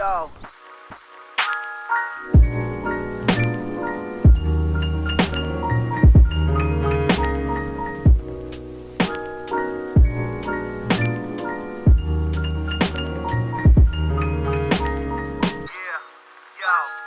yo. Yeah, yo.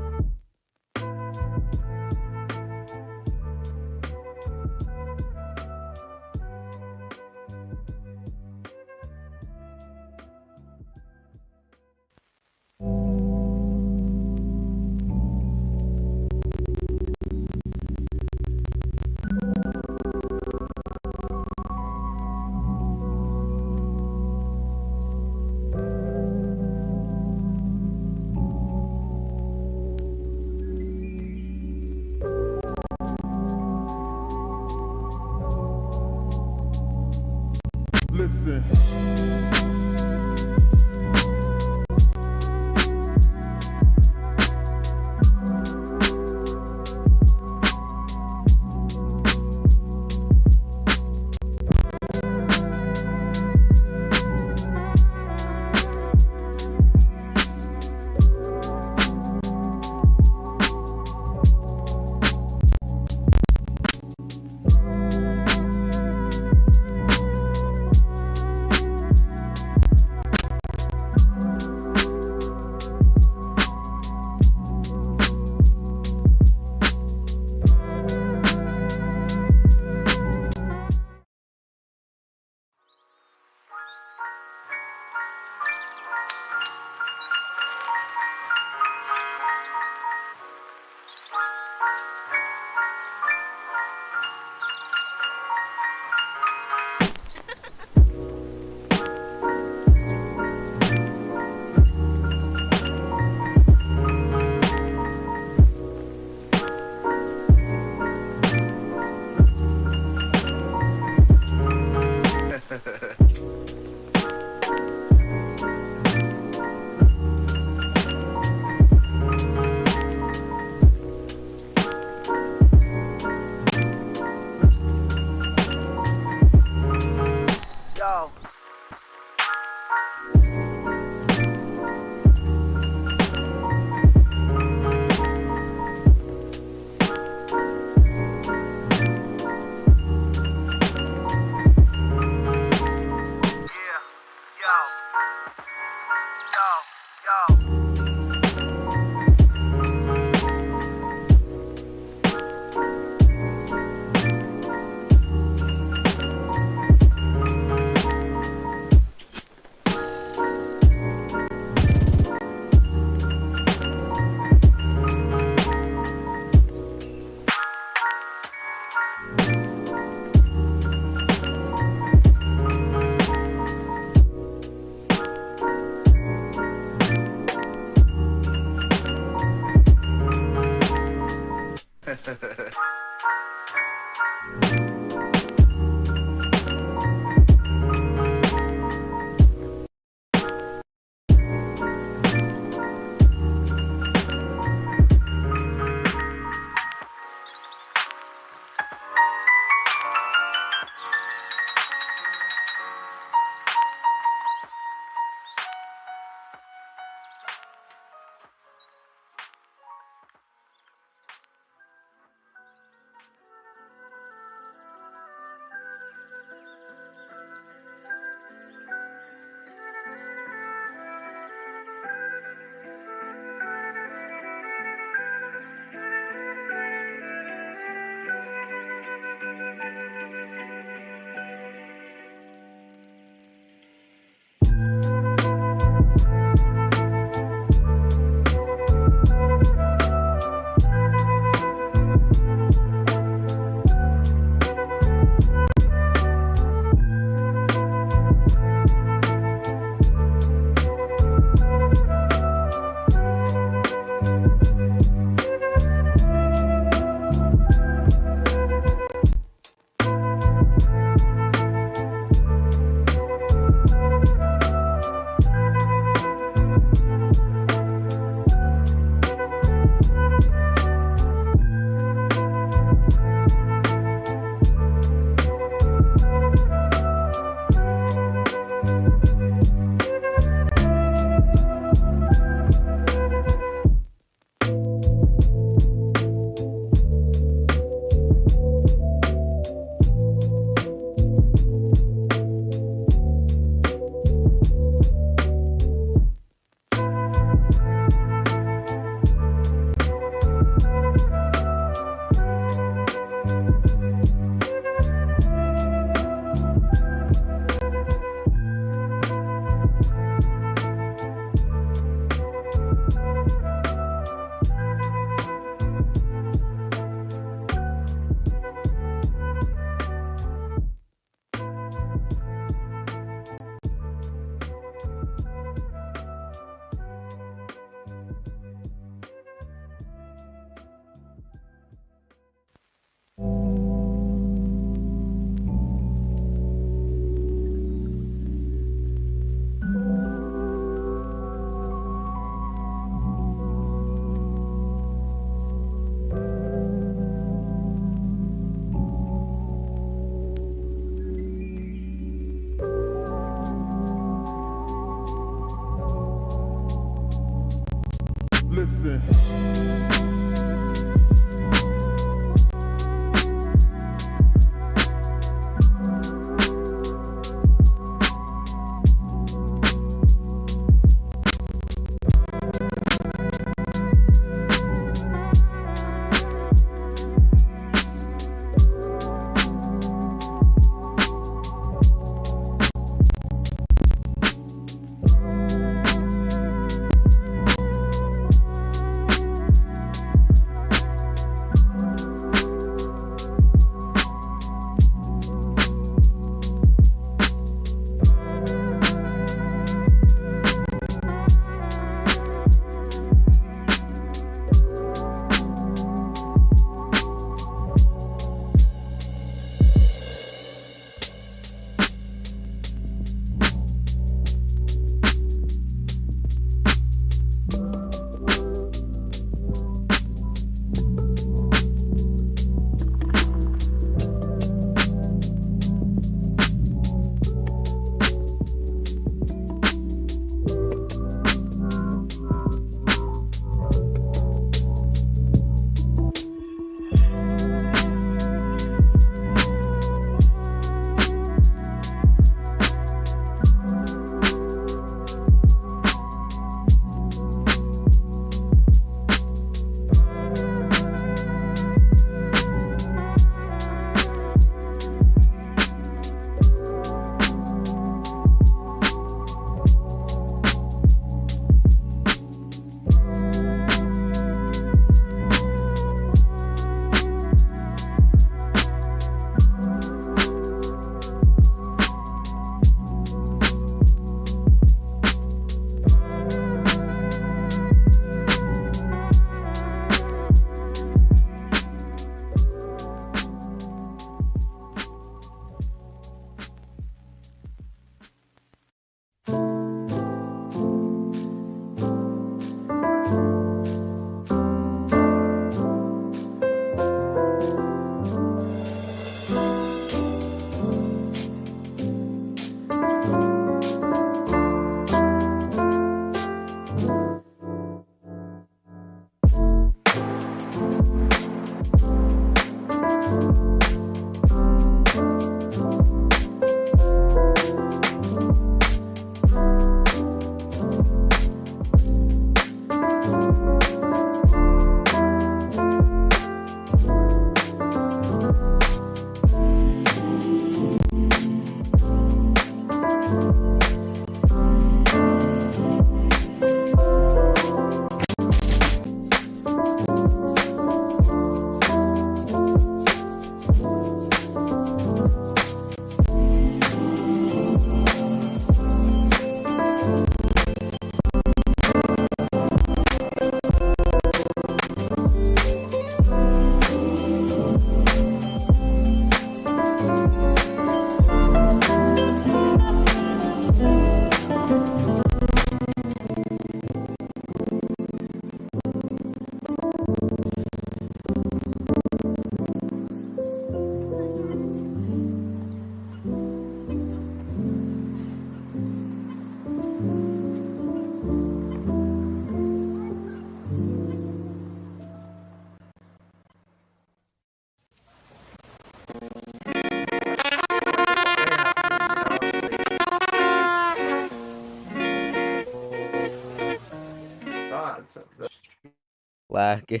Lag. Tries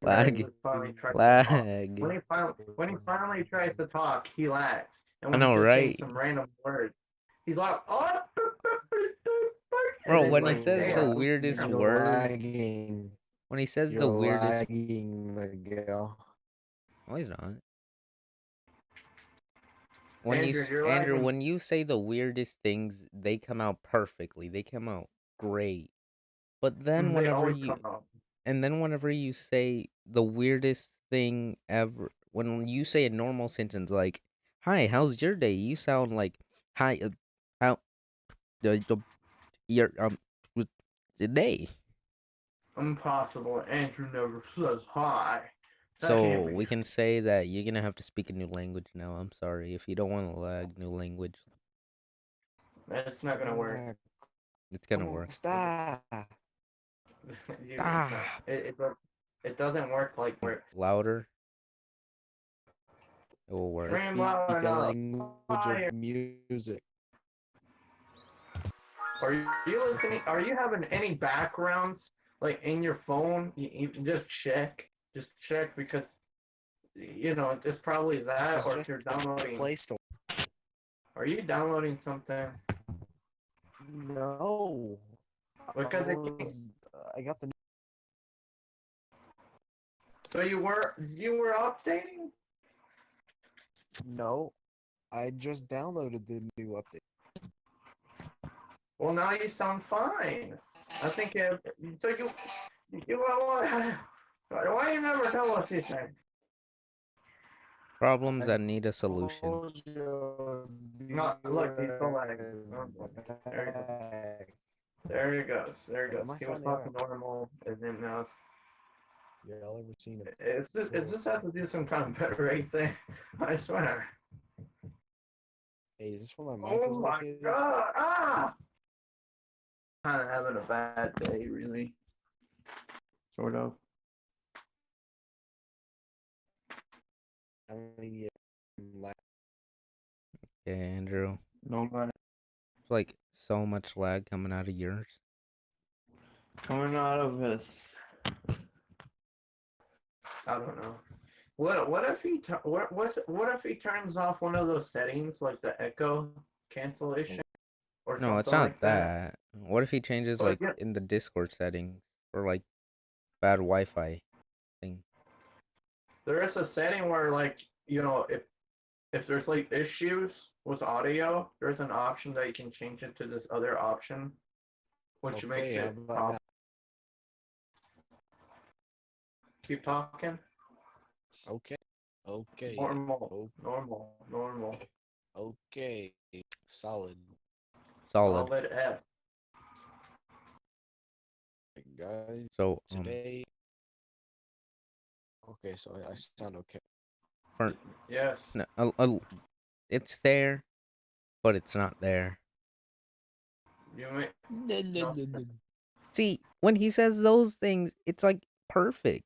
Lag. to finally try to talk. Lag. When he finally tries to talk, he lags. And I when know, he's just saying right? some random words, he's like, oh, and Bro, then when he like, says the damn, weirdest you're word, lagging. when he says You're the weirdest, lagging, Miguel. no, he's not. You're Andrew, lagging. when you say the weirdest things, they come out perfectly. They come out great. But then They whenever always you come out. and then whenever you say the weirdest thing ever, when you say a normal sentence like, "Hi, how's your day?" You sound like, "Hi, how your with the day." Impossible. Andrew never says hi. That So can't be we true. can say that you're gonna have to speak a new language now. I'm sorry if you don't want to lag new language. It's not gonna work. It's gonna Come on, work. stop. It's not. Ah, It doesn't work like works. louder. It will I work. Scream speak loud the enough. language Fire. of music. Are you listening? Are you having any backgrounds like in your phone? You just check. Just check because it's probably that, It's or if just you're the downloading. Play Store. Are you downloading something? No. Because it can't. I got the. So you were updating? No. I just downloaded the new update. Well, now you sound fine. I think so. Why you never tell us these things? Problems that need a solution. Told you No, look, he's still lagging. were Oh, there he goes. back. There he goes. There he But goes. am I He was sounding talking alright? normal, and then now Y'all ever seen it? it's just have to do some kind of better rate thing. I swear. Hey, is this where my mic Oh is my located? god! Ah! Kind of having a bad day, really. Sort of. I mean, yeah. Okay, Andrew. No lag. It's like so much lag coming out of yours. Coming out of this. I don't know. What if what if he turns off one of those settings like the echo cancellation or No, it's something not like that? that. What if he changes Or like yeah, in the Discord settings or like bad Wi-Fi thing? there is a setting where like if there's like issues with audio, there's an option that you can change it to this other option, which makes Okay, how it about now? keep talking. Okay. Okay. Normal, normal. Okay. Solid. Solid. Solid F. Guys, So today. Okay, so I sound okay. for Yes. no, it's there, but it's not there. You may. No, no, no, no. See, when he says those things, it's like perfect.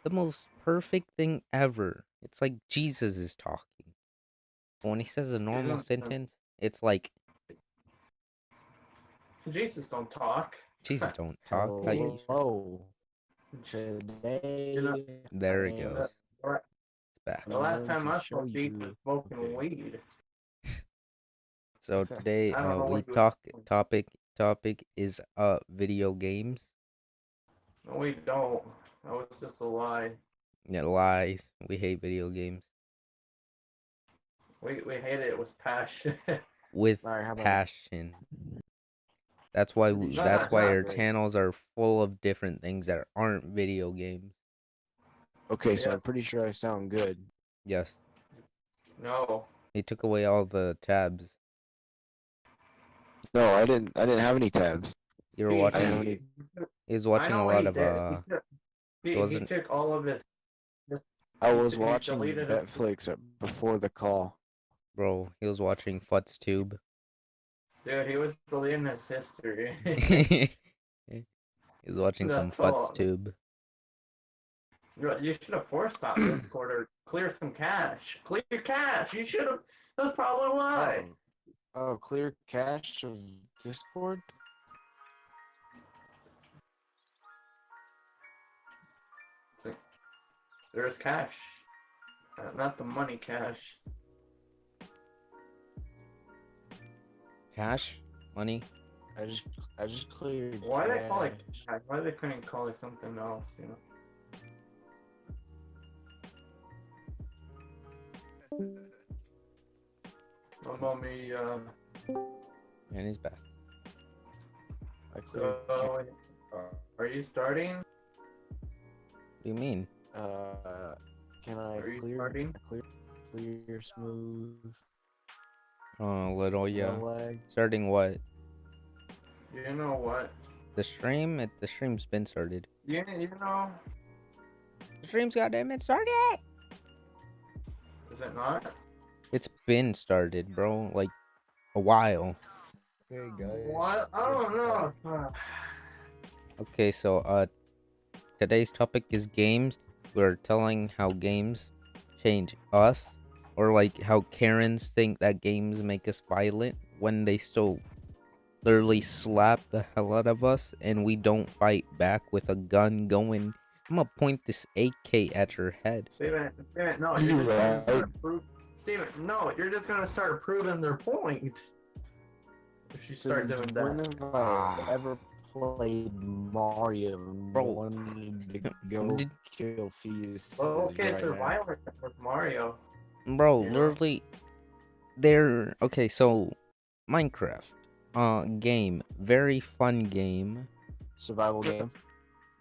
The most perfect thing ever. It's like Jesus is talking. But when he says a normal sentence, it's like Jesus don't talk. Jesus don't talk. How you? Hello. Today, There I it am goes. It's back. The last going time to I show saw Jesus you. smoking Okay. weed. So today, I don't know we what you was. topic is video games. No, we don't. That was just a lie. Yeah, lies. We hate video games We hated it with passion. with All right, how about now? passion. That's why Pretty sure that's I why sound our great. channels are full of different things that aren't video games. Okay, so Yeah. I'm pretty sure I sound good. Yes, No. he took away all the tabs. No, I didn't have any tabs. You were He, I didn't have watching. any. He was I watching a know lot he of did. He He wasn't. took all of his. I He, was he watching deleted it. Netflix before the call. Bro, he was watching FutzTube. Dude, he was deleting his history. He was watching some That's all. FutzTube. You should have forced that Discord or clear some cache. Clear cache. You should have. That's probably why. Oh, clear cache of Discord? There's cash. Not the money cash. Cash, money. I just cleared Why they call it cash. cash? Why they couldn't call it something else, you know? What about me, And he's back. I cleared are you starting? What do you mean? can I Are you clear? starting? Clear smooth. Little, yeah. No lag. Starting what? You know what? The stream? The stream's been started. You know, The stream's goddamn it started! is it not? It's been started, bro. Like, a while. Hey guys. What? I don't know. Okay, so, today's topic is games. We're telling how games change us. Or, like, how Karens think that games make us violent when they still literally slap the hell out of us and we don't fight back with a gun going. I'm gonna point this AK at your head. Steven, no, you're just gonna start Steven, no, you're just gonna start proving their point. If you start doing When that. have I ever played Mario and Bro. wanted to go Did- kill fetuses Well, kids right are now? violent with Mario. Bro, Yeah. literally, they're okay. So, Minecraft, game, very fun game, Survival game.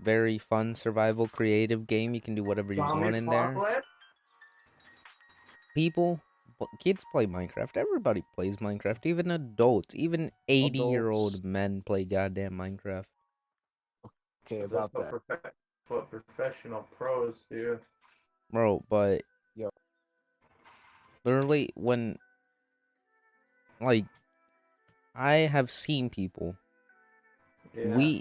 very fun survival creative game. You can do whatever you Zombie want in there. apocalypse? Kids play Minecraft. Everybody plays Minecraft. Even adults, even 80-year-old men play goddamn Minecraft. Okay, That's about what that. what professional pros do. Bro, but Yo. literally when like I have seen people Yeah.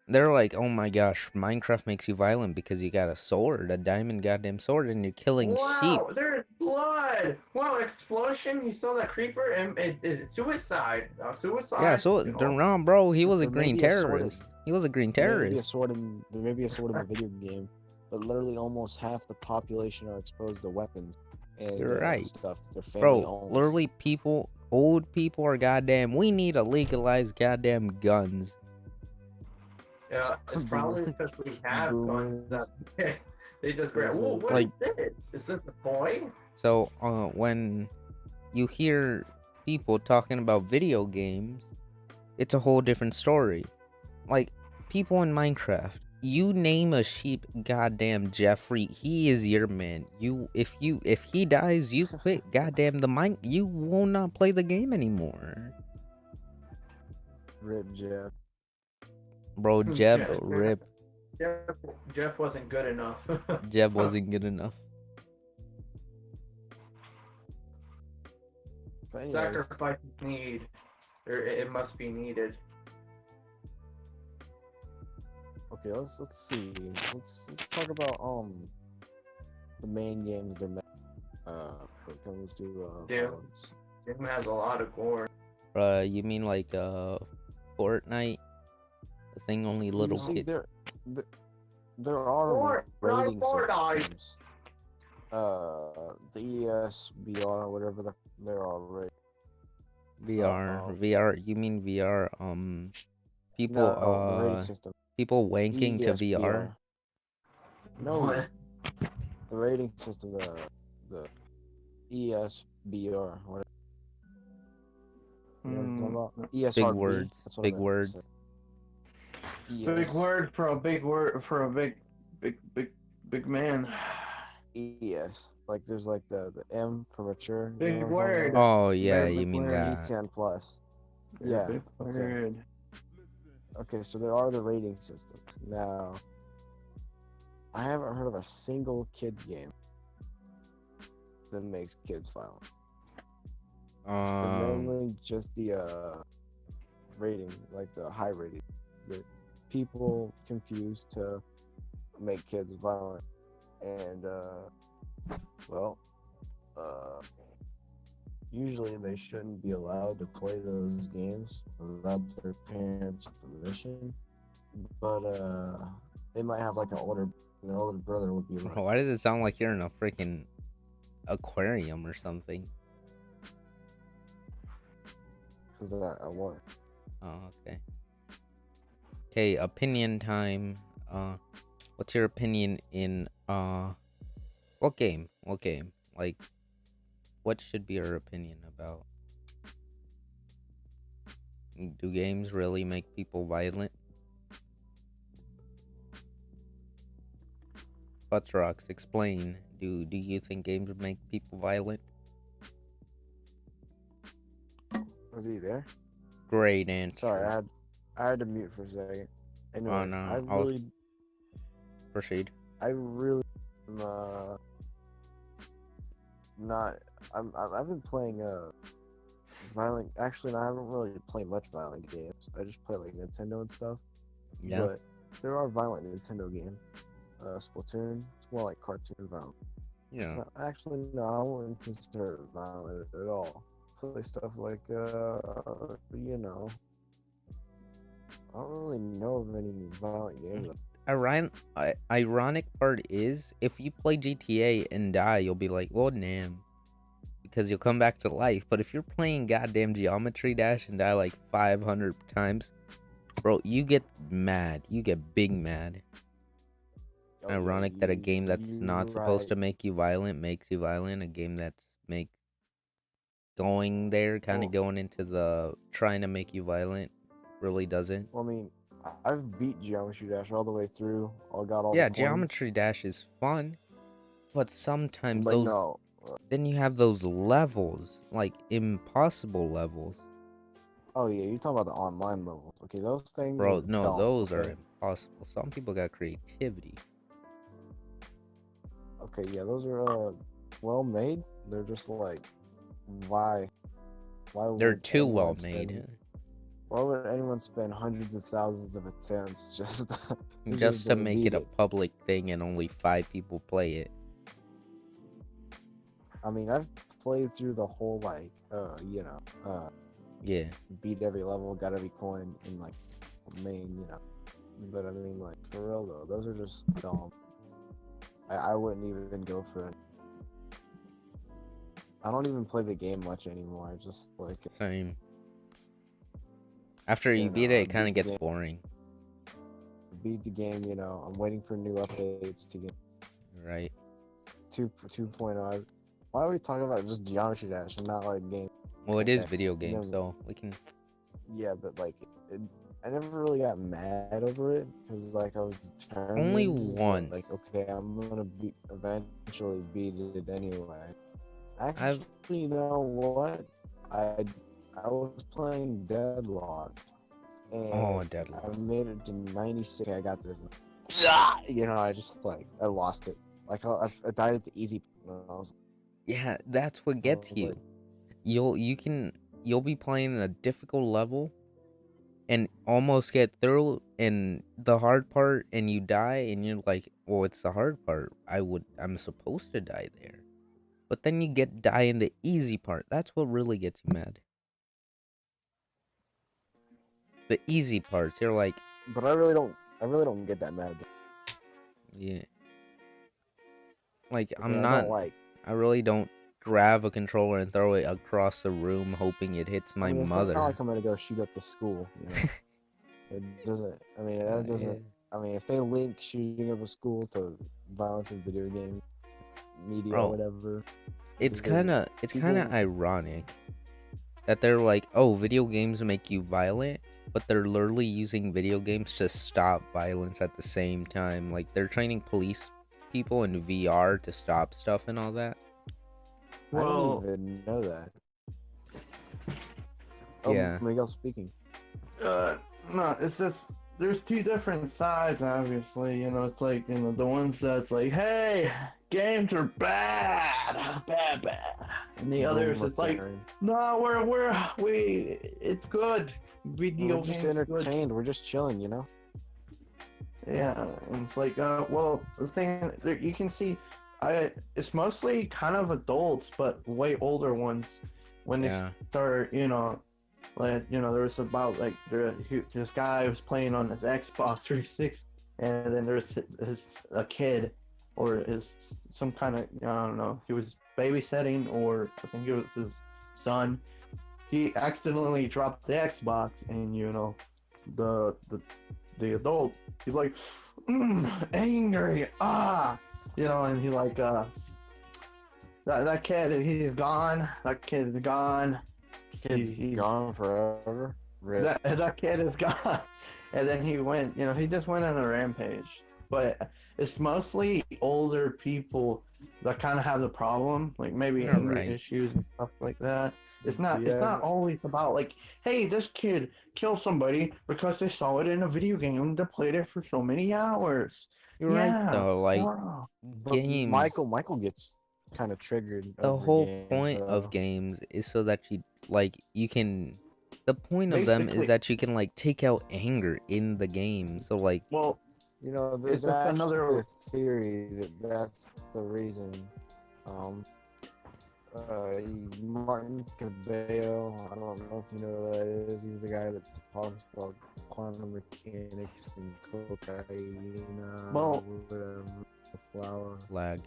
they're like, oh my gosh, Minecraft makes you violent because you got a sword, a diamond goddamn sword, and you're killing sheep. Wow, there's blood! Wow, explosion! You saw that creeper and it's suicide. Suicide. Yeah, so you know? no, bro, he was a There may green be a sword in- terrorist. He was a green There may be a terrorist. sword in the video game, but literally almost half the population are exposed to weapons and You're right. stuff that their family Bro, owns. literally old people are goddamn, we need to legalize goddamn guns. Yeah, it's probably because we have guns that they just grab. Is Whoa, it- what Like- is this? Is this a toy? So, when you hear people talking about video games, it's a whole different story. Like, people in Minecraft, you name a sheep, goddamn Jeffrey, he is your man. If he dies, you quit. Goddamn you will not play the game anymore. Rip Jeff. Bro, Jeb, Yeah. rip. Jeff wasn't good enough. Jeb wasn't good enough. But anyways, Sacrifices need, or it must be needed. okay, let's see. Let's talk about the main games they're when it comes to Yeah. violence. Jim has a lot of gore. You mean like Fortnite? The thing only little See, kids. there are Fortnite, rating Fortnite. systems. The ESBR, whatever there are rating. VR, VR. You mean VR? People, No, the rating system. people wanking to VR. No, What? the rating system, the ESBR, whatever. You know what I'm talking about? ESRB. words, That's what big I meant to words. say. Big ES, word for a big word for a big man. ES. Like there's like the M for mature. you Big know what I'm talking word. about? Oh yeah, Very you big mean word. that? E10 plus. Big Yeah. Okay. word. Okay. So there are the rating system. Now, I haven't heard of a single kids game that makes kids violent. They're mainly just the rating, like the high rating, that people confuse to make kids violent, and usually they shouldn't be allowed to play those games without their parents' permission. But they might have like an older, their older brother would be like, Why does it sound like you're in a freaking aquarium or something? because I want. Oh, okay. Okay, opinion time. What's your opinion in what game? What game? Like, what should be our opinion about? Do games really make people violent? Buttrox, explain. Do you think games make people violent? Was he there? Great answer. Sorry, I had to mute for a second. Anyways, no, I I'll- really, Proceed. I really, not. I've been playing violent. Actually, no, I haven't really played much violent games. I just play like Nintendo and stuff. Yeah. But there are violent Nintendo games. Splatoon. It's more like cartoon violent. Yeah. So, actually, no, I wouldn't consider it violent at all. Play stuff like, you know, I don't really know of any violent games. Ironic part is, if you play GTA and die, you'll be like, well, damn. Because you'll come back to life. But if you're playing goddamn Geometry Dash and die like 500 times, bro, you get mad. You get big mad. Oh, yeah, Ironic that a game that's you not supposed right. to make you violent makes you violent. A game that's going there, kind of Well- going into the trying to make you violent, really doesn't. Well, I mean, I've beat Geometry Dash all the way through. I got all Yeah, the coins. Geometry Dash is fun, but sometimes But those no, then you have those levels, like impossible levels. oh yeah, you're talking about the online levels. Okay, those things Bro, are no, dumb, those are okay? impossible. Some people got creativity. Okay, yeah, those are well made. They're just like, why They're would too anyone well spend- made. Why would anyone spend hundreds of thousands of attempts just Just to make it beat a public thing and only 5 people play it. I mean, I've played through the whole like, you know, Yeah. beat every level, got every coin in like main, you know. But I mean, like for real though, those are just dumb. I wouldn't even go for it. I don't even play the game much anymore. I just like Same. After you You beat know, it, it kind of beat the gets game. boring, beat the game. You know, I'm waiting for new updates to get right? 2.0. Why are we talking about just Geometry Dash and not like game? Well, it is Okay, video games, never- so we can. Yeah, but like, I never really got mad over it because like I was determined. Only that, once. Like, okay, I'm gonna eventually beat it anyway. Actually, you know what? I was playing Deadlocked, and Oh, Deadlock. I made it to 96. I got this. You know, I just like I lost it. Like I died at the easy. And I was Yeah, that's what gets was you. like- You'll be playing a difficult level and almost get through in the hard part and you die and you're like, well, it's the hard part. I'm supposed to die there. But then you die in the easy part. That's what really gets you mad. The easy parts, you're like, but I really don't get that mad. yeah. Like, Because I'm I not, don't like. I really don't grab a controller and throw it across the room hoping it hits my I mean, it's mother. not like I'm gonna go shoot up the school. You know? It doesn't. I mean, that doesn't. I mean, if they link shooting up a school to violence in video game media Bro, or whatever, It's then kind of people- ironic that they're like, oh, video games make you violent, but they're literally using video games to stop violence at the same time. Like, they're training police people in VR to stop stuff and all that. I Well, don't even know that. Oh, Yeah. Miguel speaking. no, it's just there's two different sides. Obviously, you know, it's like the ones that's like, hey, games are bad, bad, and the others, it's like, Karen. no, it's good. Video We're just games good. entertained. We're just chilling, you know. Yeah, and it's like, well, the thing that you can see, it's mostly kind of adults, but way older ones. When Yeah. they start, like, there was about like this guy was playing on his Xbox 360, and then there's a kid, or is some kind of, I don't know. He was babysitting, or I think it was his son. He accidentally dropped the Xbox, and the adult, he's like, angry, and he like that kid, he's gone. That kid is gone. Kid's He- gone forever. Rip. that kid is gone. And then he went, he just went on a rampage. But it's mostly older people that kind of have the problem, like maybe You're anger right. issues and stuff like that. It's not. It's Yeah. not always about like, hey, this kid killed somebody because they saw it in a video game that played it for so many hours. You're right Yeah, though. Like wow. But games. Michael gets kind of triggered. The over whole games, point of so- games is so that you can. The point of them is Basically- that you can like take out anger in the game. So like, Well, You know, there's just actually another- a theory that that's the reason. Martin Cabello, I don't know if you know who that is. He's the guy that talks about quantum mechanics and cocaine, Well- whatever, the flower. lag.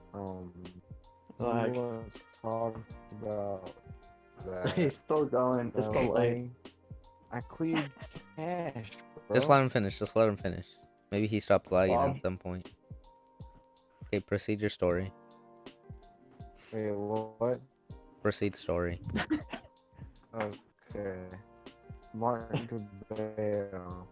He Like- once talked about that. he's still going. It's so late. thing. I cleared cash, bro. Just let him finish. Just let him finish. Maybe he stopped lagging Bob? at some point. Okay, proceed your story. Wait, what? Proceed story. Okay. Martin Cabello.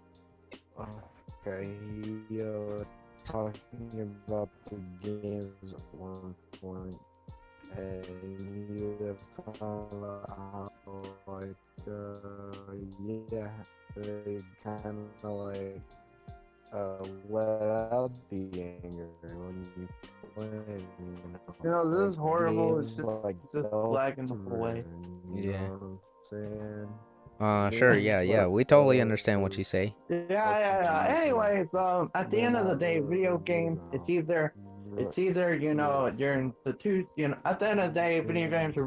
Okay, he was talking about the games at one point, and he was talking about how, like, yeah, they kind of like let out the anger when you play. This is horrible. It's games just, like just lagging the whole way. You Yeah. know what I'm saying? Sure, Yeah, yeah. but, We totally understand what you say. Yeah. Anyways, at the end of the day, video games, it's either during the two, at the end of the day, video games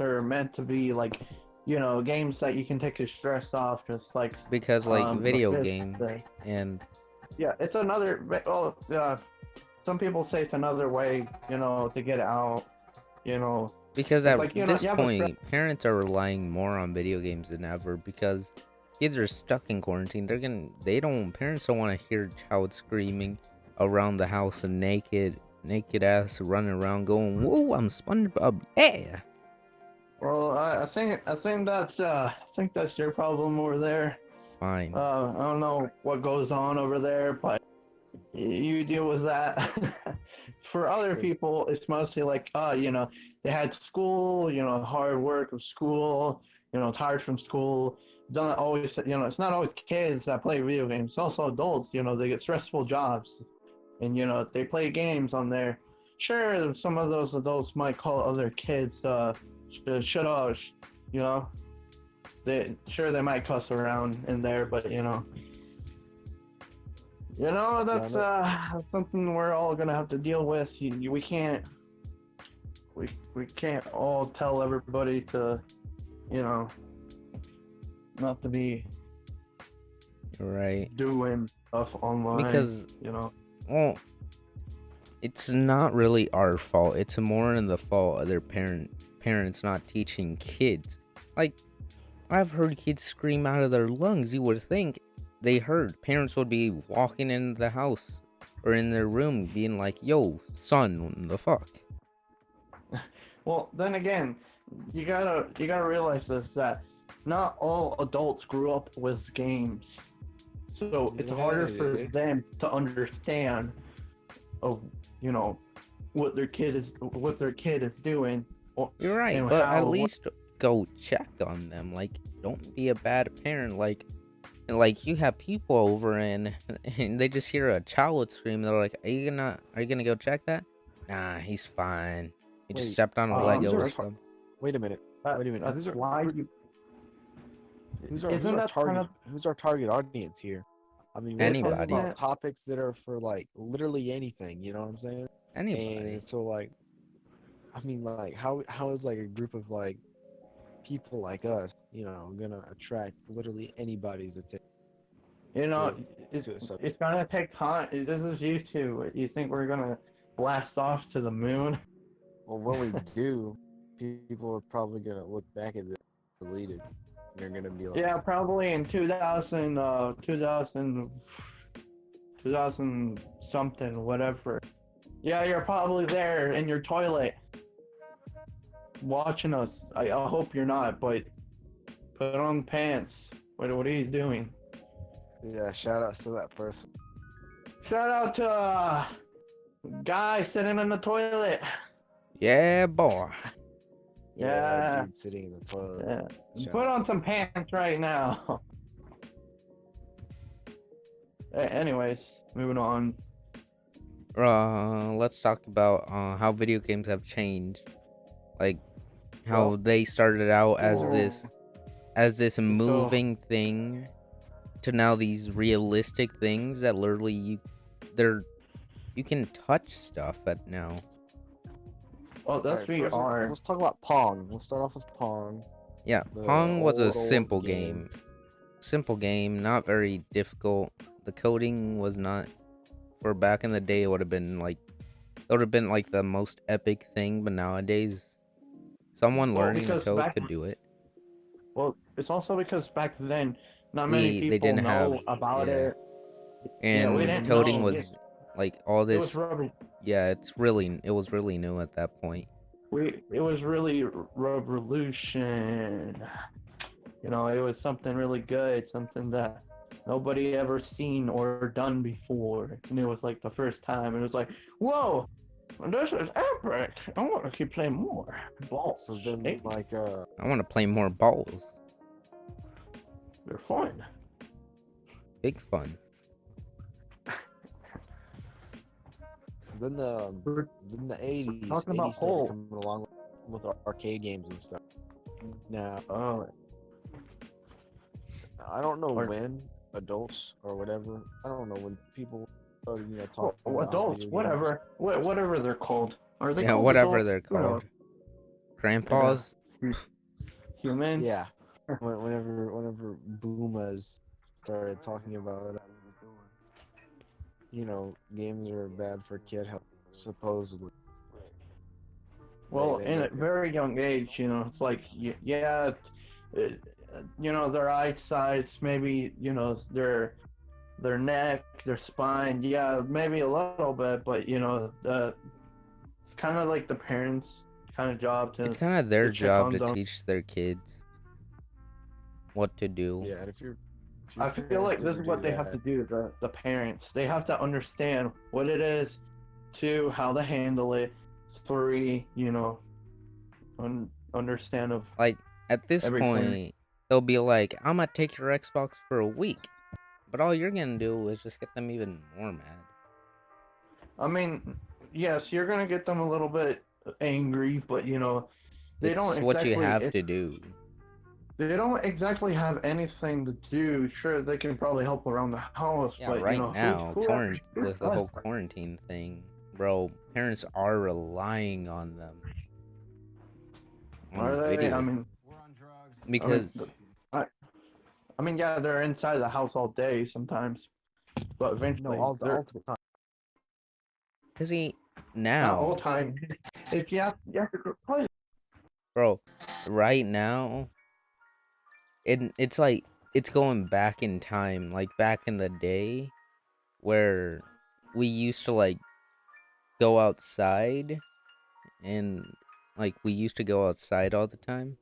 are meant to be like, games that you can take your stress off, just like Because like video this game thing. and Yeah, it's another. Well, some people say it's another way, to get out. because It's at like, this you have a point, parents are relying more on video games than ever because kids are stuck in quarantine. Parents don't want to hear child screaming around the house and naked ass running around going, "Whoa, I'm SpongeBob, yeah." Well, I think that's your problem over there. Fine. I don't know what goes on over there, but you deal with that. For other people, it's mostly like, they had school, hard work of school, tired from school. Don't always, it's not always kids that play video games. It's also adults, they get stressful jobs, and they play games on there. Sure, some of those adults might call other kids, shut up, they might cuss around in there, but that's something we're all gonna have to deal with. We can't all tell everybody to, not to be You're right. doing stuff online. Because well, it's not really our fault. It's more in the fault of their parents not teaching kids. Like, I've heard kids scream out of their lungs. You would think they heard. Parents would be walking in the house or in their room being like, "Yo, son, what the fuck?" Well, then again, you gotta realize this, that not all adults grew up with games, so it's harder for Yeah. them to understand of what their kid is doing. You're right, And but at how- least go check on them. Like, don't be a bad parent. Like you have people over and they just hear a child scream. They're like, "Are you gonna go check that?" Nah, he's fine. He just Wait, stepped on a these Lego are or tar- something. Wait a minute. Wait a minute. That's Who's why you. Who's Isn't our that kind target? of- Who's our target audience here? I mean, we're Anybody. talking about topics that are for like literally anything. You know what I'm saying? Anybody. And so like, I mean, like, how is like a group of like people like us, gonna attract literally anybody's attention? You know, to it's to a sub. it's gonna take time. This is YouTube. You think we're gonna blast off to the moon? Well, when we do, people are probably gonna look back at this deleted. And they're gonna be like, Yeah, probably in 2000 something, whatever. Yeah, you're probably there in your toilet watching us. I hope you're not, but put on pants. What are you doing? yeah, shout outs to that person. Shout out to guy sitting in the toilet. Yeah, boy. Yeah, Yeah. dude sitting in the toilet. Yeah. Shout Put out. on some pants right now. Anyways, moving on. Let's talk about how video games have changed. Like how Well- they started out as Oh. this moving thing to now these realistic things that literally you can touch stuff at now. Oh, that's Alright, first, VR. let's talk about Pong. Let's start off with Pong. Yeah, The Pong was a old simple game. game. Simple game, not very difficult. The coding was not, for back in the day, it would have been like the most epic thing, but nowadays someone Well, learning to because code back- could do it. Well, it's also because back then, not many They people didn't know have- about yeah. it. And we didn't coding know. was like all It this. was rubber. Yeah, it was really new at that point. It was really revolution. You know, it was something really good, something that nobody ever seen or done before. And it was like the first time. And it was like, whoa, this is epic. I want to keep playing more. Balls. So then, Hey, like, I want to play more balls. they're fun. Big fun. then the We're then the 80s, talking about 80s started Pole. coming along with arcade games and stuff. Now, Oh, I don't know Or- when adults or whatever. I don't know when people started, talking well, about adults, video games. whatever they're called. Are they Yeah, called whatever adults? they're You know, called. Grandpas. humans. Yeah, whenever boomers started talking about, games are bad for kid health, supposedly. Well, They in a make it- very young age, it's like, yeah, their eyesight, maybe, their neck, their spine, yeah, maybe a little bit, but, it's kind of like the parents' kind of job to. It's kind of their to check job on to them. teach their kids what to do. Yeah, and if your I feel parents like this didn't is what do they have to that- do, the parents. They have to understand what it is, two, how to handle it, three, understand of. Like at this Everything. point, they'll be like, "I'm gonna take your Xbox for a week," but all you're gonna do is just get them even more mad. I mean, yes, you're gonna get them a little bit angry, but they It's don't what you exactly. have to do. They don't exactly have anything to do. Sure, they can probably help around the house, Yeah, but right who- now, who with the does whole that? quarantine thing, bro, parents are relying on them. On Are they? video. I mean, because yeah, they're inside the house all day sometimes, but eventually, all they're the time. see not all now, time. If you have to play. bro, right now, it's like it's going back in time, like back in the day, where we used to like go outside, and like we used to go outside all the time.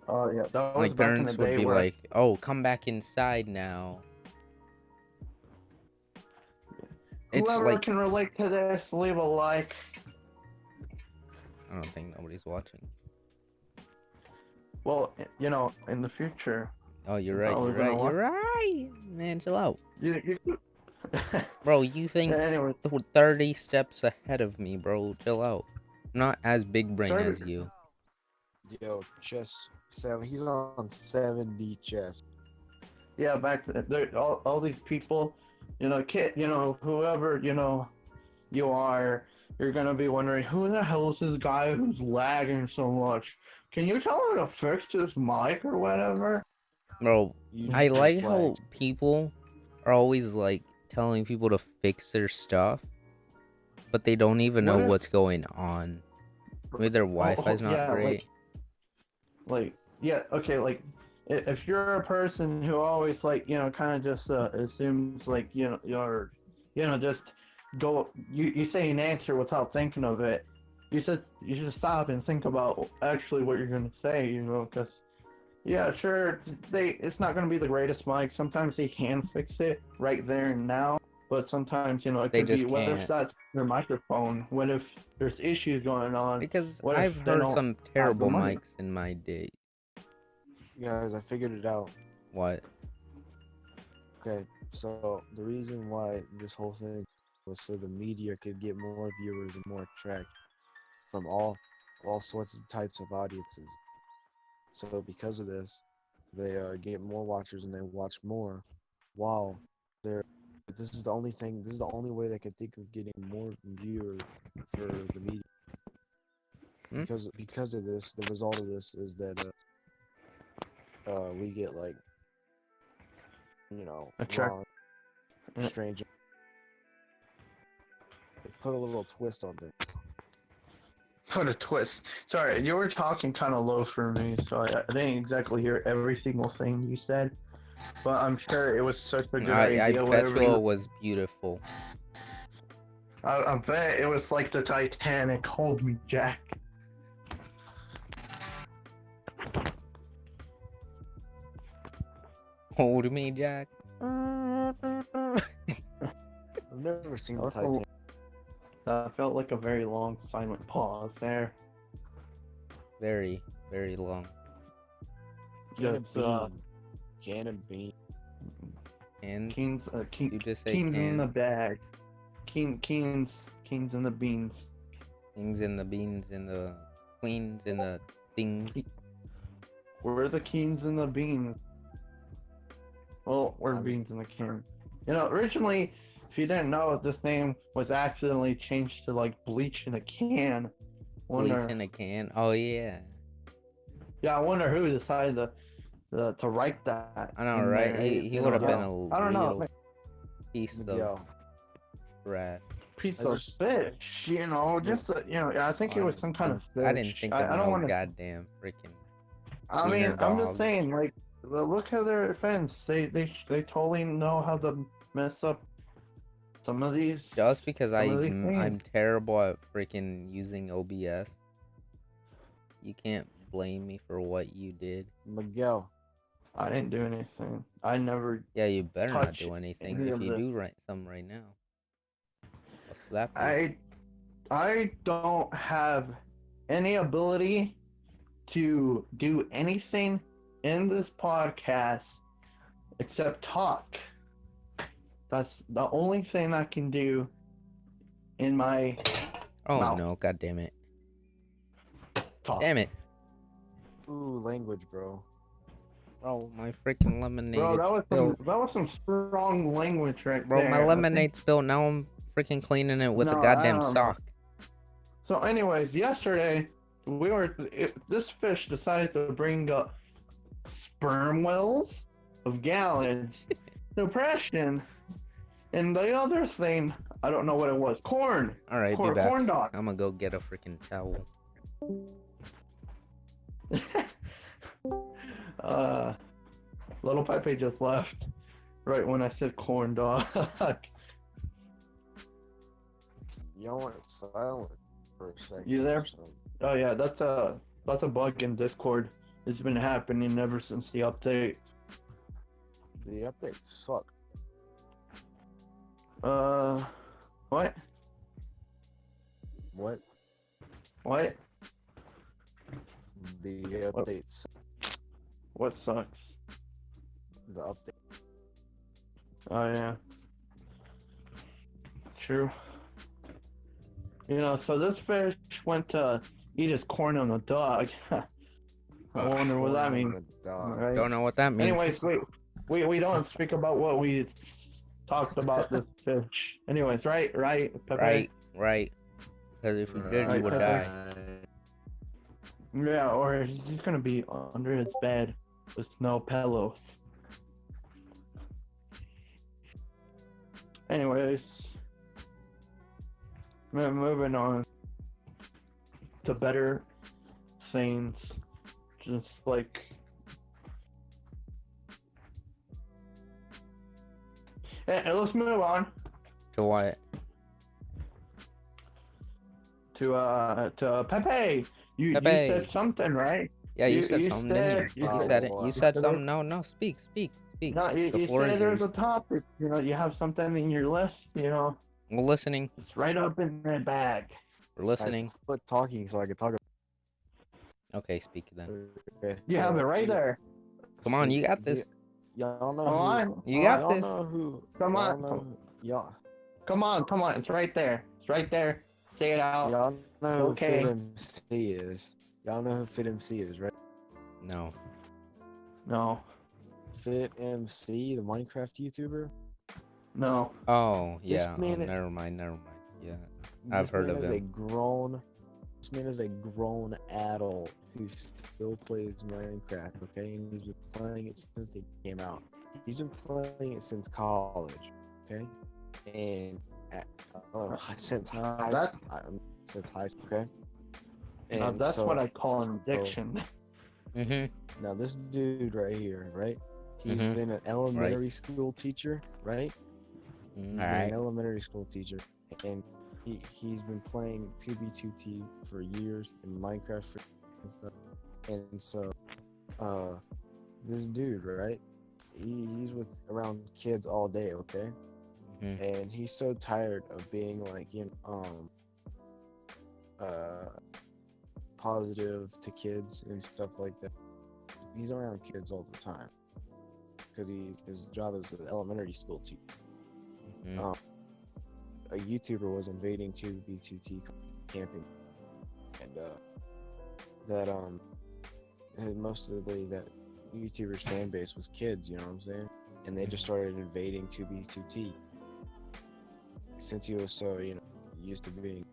Oh yeah, that was Like back in the parents would day be where like, "Oh, come back inside now." It's whoever like can relate to this, leave a like. I don't think nobody's watching. Well, in the future, Oh, you're right. Probably You're right. gonna You're right. Man, chill out, you bro. You think anyway, 30 steps ahead of me, bro? Chill out. I'm not as big brain 30 as you. Yo, chess 7. He's on 7D chess. yeah, there, all these people, kid, whoever, you are, you're gonna be wondering who the hell is this guy who's lagging so much? Can you tell him to fix his mic or whatever? Bro, You I just, like how people are always like telling people to fix their stuff, but they don't even know What if- what's going on. Maybe their Wi-Fi's not yeah, great. yeah, okay, like if you're a person who always like, kind of just assumes like, just you say an answer without thinking of it. You should stop and think about actually what you're gonna say, because yeah, sure, it's not gonna be the greatest mic. Sometimes they can fix it right there and now, but sometimes it They could be. just What if can't. that's their microphone? What if there's issues going on? Because What if I've they heard don't some the terrible money? mics in my day. guys, I figured it out. What? Okay, so the reason why this whole thing was so the media could get more viewers and more attract from all sorts of types of audiences. So because of this, they get more watchers and they watch more. While they're this is the only thing. This is the only way they could think of getting more viewers for the media. Hmm? Because of this, the result of this is that we get like Attract- wrong, Yeah. strange. Put a little twist on things. Put a twist. Sorry, you were talking kind of low for me, so I didn't exactly hear every single thing you said. But I'm sure it was such a good I idea. bet Whatever you it was beautiful. I bet it was like the Titanic. Hold me, Jack. Hold me, Jack. I've never seen the Also- Titanic. That felt like a very long silent pause there. Very, very long. Can of Just, bean. Can of bean. And Keen's you just say in the can. bag. Keen's in the beans. Kings and the beans and the queens and the things. Where are the Keens and the beans? Well, we're I'm- beans in the can. Originally, if you didn't know, this name was accidentally changed to like bleach in a can. Bleach Wonder, in a can. Oh yeah. yeah, I wonder who decided to write that. I know, in right? there. He would have been yeah. a I don't know. real piece of Miguel, A rat. piece I of just- fish, just I think it was some kind of fish. I didn't think of I don't no want to. goddamn freaking. I mean, wiener I'm dog. just saying, like, look at their fence. They totally know how to mess up some of these. Just because Some of these I'm things. terrible at freaking using OBS, you can't blame me for what you did. Miguel, I didn't do anything. I never. Yeah, you better not Touch do anything. any If of you the- do some right now, I'll slap you. I don't have any ability to do anything in this podcast except talk. That's the only thing I can do in my Oh mouth. no, god damn it. talk. Damn it. ooh, language, bro. Bro, my freaking lemonade Bro, that spilled. was some strong language right Bro, there. my I think- lemonade spilled. Now I'm freaking cleaning it with No, a I goddamn don't know. sock. So, anyways, yesterday this fish decided to bring up sperm whales of gallons, depression, and the other thing I don't know what it was. Corn. Alright, be Corn, back. corn dog. I'm gonna go get a freaking towel. Little Pepe just left right when I said corn dog. Y'all went silent for a second. You there? or something. Oh yeah, that's a bug in Discord. It's been happening ever since the update. The updates suck. What? What? What? The updates. What sucks? The update. Oh yeah. True. So this fish went to eat his corn on a dog. I wonder what that Corn on means. the dog. Right? Don't know what that means. Anyways, we don't speak about what we talked about this fish. Anyways, right, Pepe? Right. Because if you did, Right, you would Pepe. die. Yeah, or he's gonna be under his bed. with no pillows. Anyways, moving on to better things, just like let's move on To what? to Pepe. You Pepe. said something, right? Yeah, you said something, didn't you? you You said- said it. Oh, You you said said something. it. No, no, speak. No, you The floor is said there's a yours. topic. You know, you have something in your list. You know, We're listening. it's right up in the bag. We're listening. Quit talking so I can talk Okay, speak then. Okay, You have it so right there. Come on, you got this. Y'all know Come who? on. You got Y'all this. know who? Come y'all on, know come- who- Y'all, Come on. It's right there. It's right there. Say it out. y'all know who Okay. FitMC is. Y'all know who FitMC is, right? No. No. FitMC, the Minecraft YouTuber. No. Oh, This yeah. Oh, man- never mind. Yeah. I've This heard man of is him. a grown. This man is a grown adult who still plays Minecraft. Okay, and he's been playing it since it came out. He's been playing it since college. Okay, and since high that- school. Since high school. Okay. Now, And that's so, what I call an addiction. Mm-hmm. now this dude right here, right? He's Mhm. been an elementary school teacher, right? He's been Alright. an elementary school teacher, and he's been playing 2B2T for years in Minecraft and stuff. And so, this dude, right? He's with around kids all day, okay? Mhm. And he's so tired of being like, positive to kids and stuff like that. He's around kids all the time because his job is an elementary school teacher. Mhm. A YouTuber was invading 2B2T camping, and and most of that YouTuber's fan base was kids, you know what I'm saying? And they just started invading 2B2T since he was so used to being.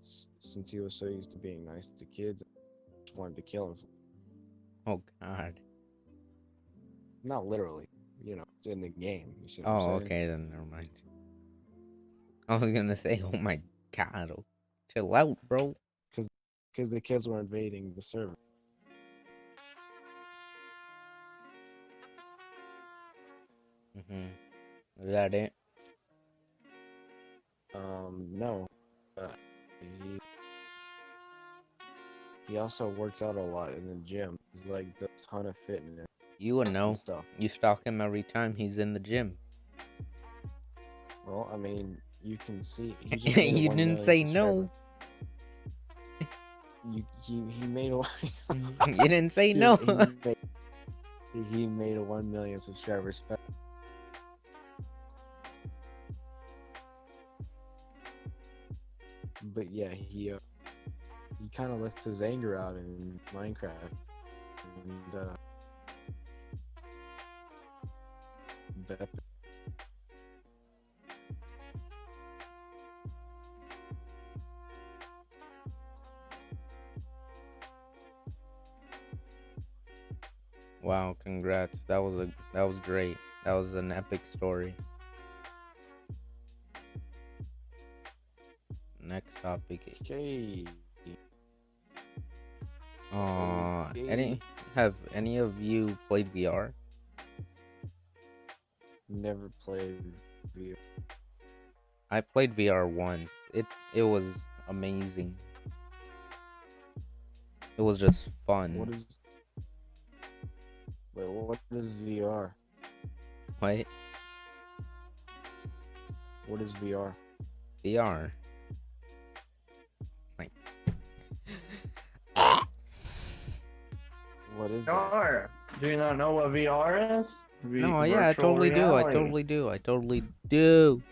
Since he was so used to being nice to kids, I just wanted to kill him. Oh, God. Not literally, in the game. You see what I'm Oh, saying? okay, then never mind. I was gonna say, oh my God. Oh, chill out, bro. Because the kids were invading the server. Mm-hmm. Is that it? No. He also works out a lot in the gym. He's like does a ton of fitness You would know. and stuff. You stalk him every time he's in the gym. Well, I mean, you can see. He just made a You 1 didn't million say subscriber. no. He made a. You didn't say He- no. he made a 1 million subscriber special. But yeah, he kind of lets his anger out in Minecraft, and Bep- Wow, congrats. That was great. That was an epic story. Next topic. Okay. Any have any of you played VR? Never played VR. I played VR once. It was amazing. It was just fun. What is VR? What? What is VR? VR. Like What is that? VR. Do you not know what VR is? no, yeah, I Virtual totally do. I reality. totally do.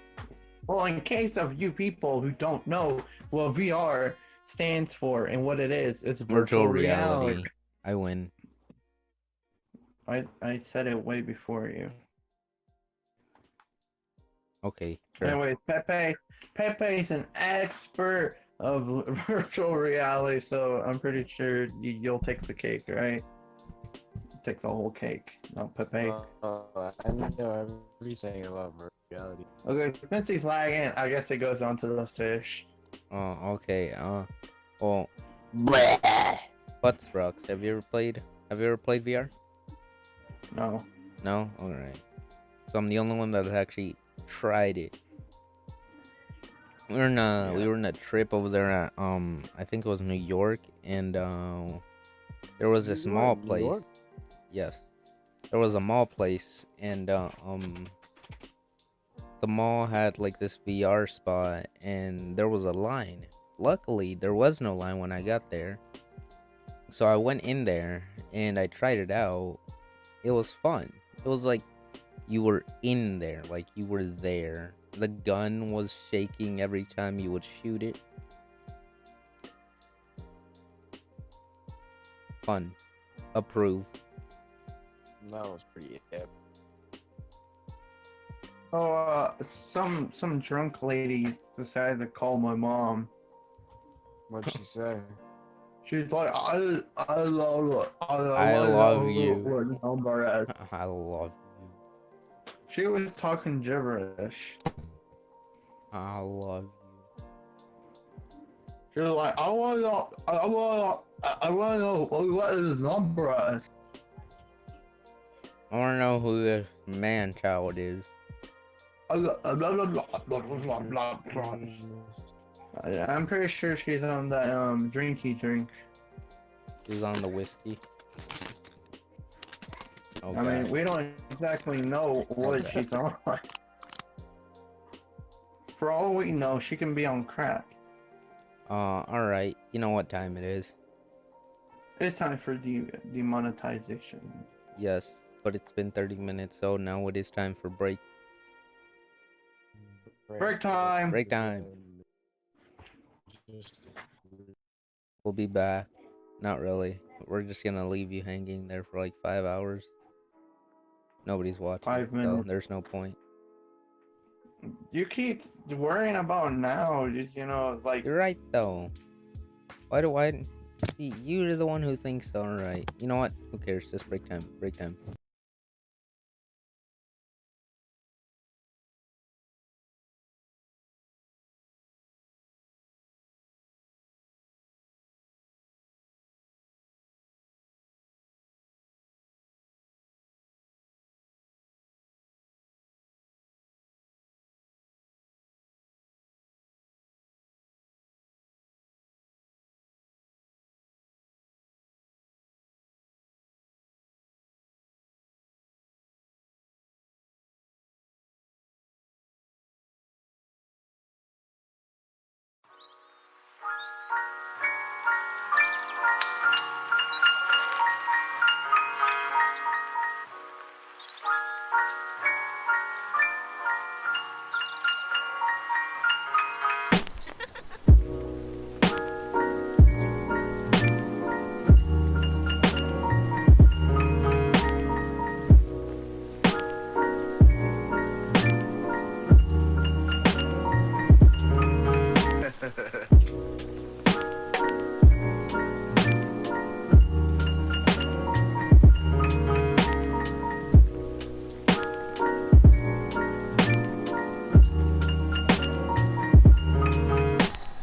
Well, in case of you people who don't know what VR stands for and what it is, it's Virtual reality. I win. I said it way before you. Okay, sure. Anyways, Pepe's an expert of virtual reality, so I'm pretty sure you'll take the cake, right? Take the whole cake, not Pepe. I know everything about reality. Okay, since he's lagging, I guess it goes on to the fish. Oh, okay. Well, Bleh. Buttsrocks. Have you ever played VR? No. No? Alright. So I'm the only one that actually tried it. We were in a trip over there at I think it was New York, and there was this New mall York, New place. York? Yes. There was a mall place, and the mall had like this VR spot, and there was a line. Luckily, there was no line when I got there. So I went in there and I tried it out. It was fun. It was like you were in there, like you were there. The gun was shaking every time you would shoot it. Fun. Approve. That was pretty epic. Oh, some drunk lady decided to call my mom. What'd she say? She's like, I love I love you. what number is. I love you. She was talking gibberish. I love you. She was like, I want to know what his number is. I want to know who this man child is. I'm pretty sure she's on that drinky drink. He's on the whiskey. Oh, I mean, God. we don't exactly know what Okay. she's on. For all we know, she can be on crack. Alright. You know what time it is. It's time for demonetization. Yes, but it's been 30 minutes, so now it is time for break. Break time. Break time. We'll be back. Not really. We're just gonna leave you hanging there for like 5 hours. Nobody's watching. 5 So minutes. there's no point. You keep worrying about now, you know, like You're right though. Why do I see you're the one who thinks so, alright. You know what? Who cares? Just break time. Break time.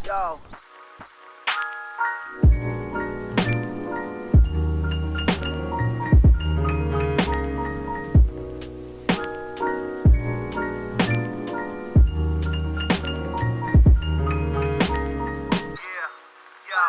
Yo. Yeah. Yo.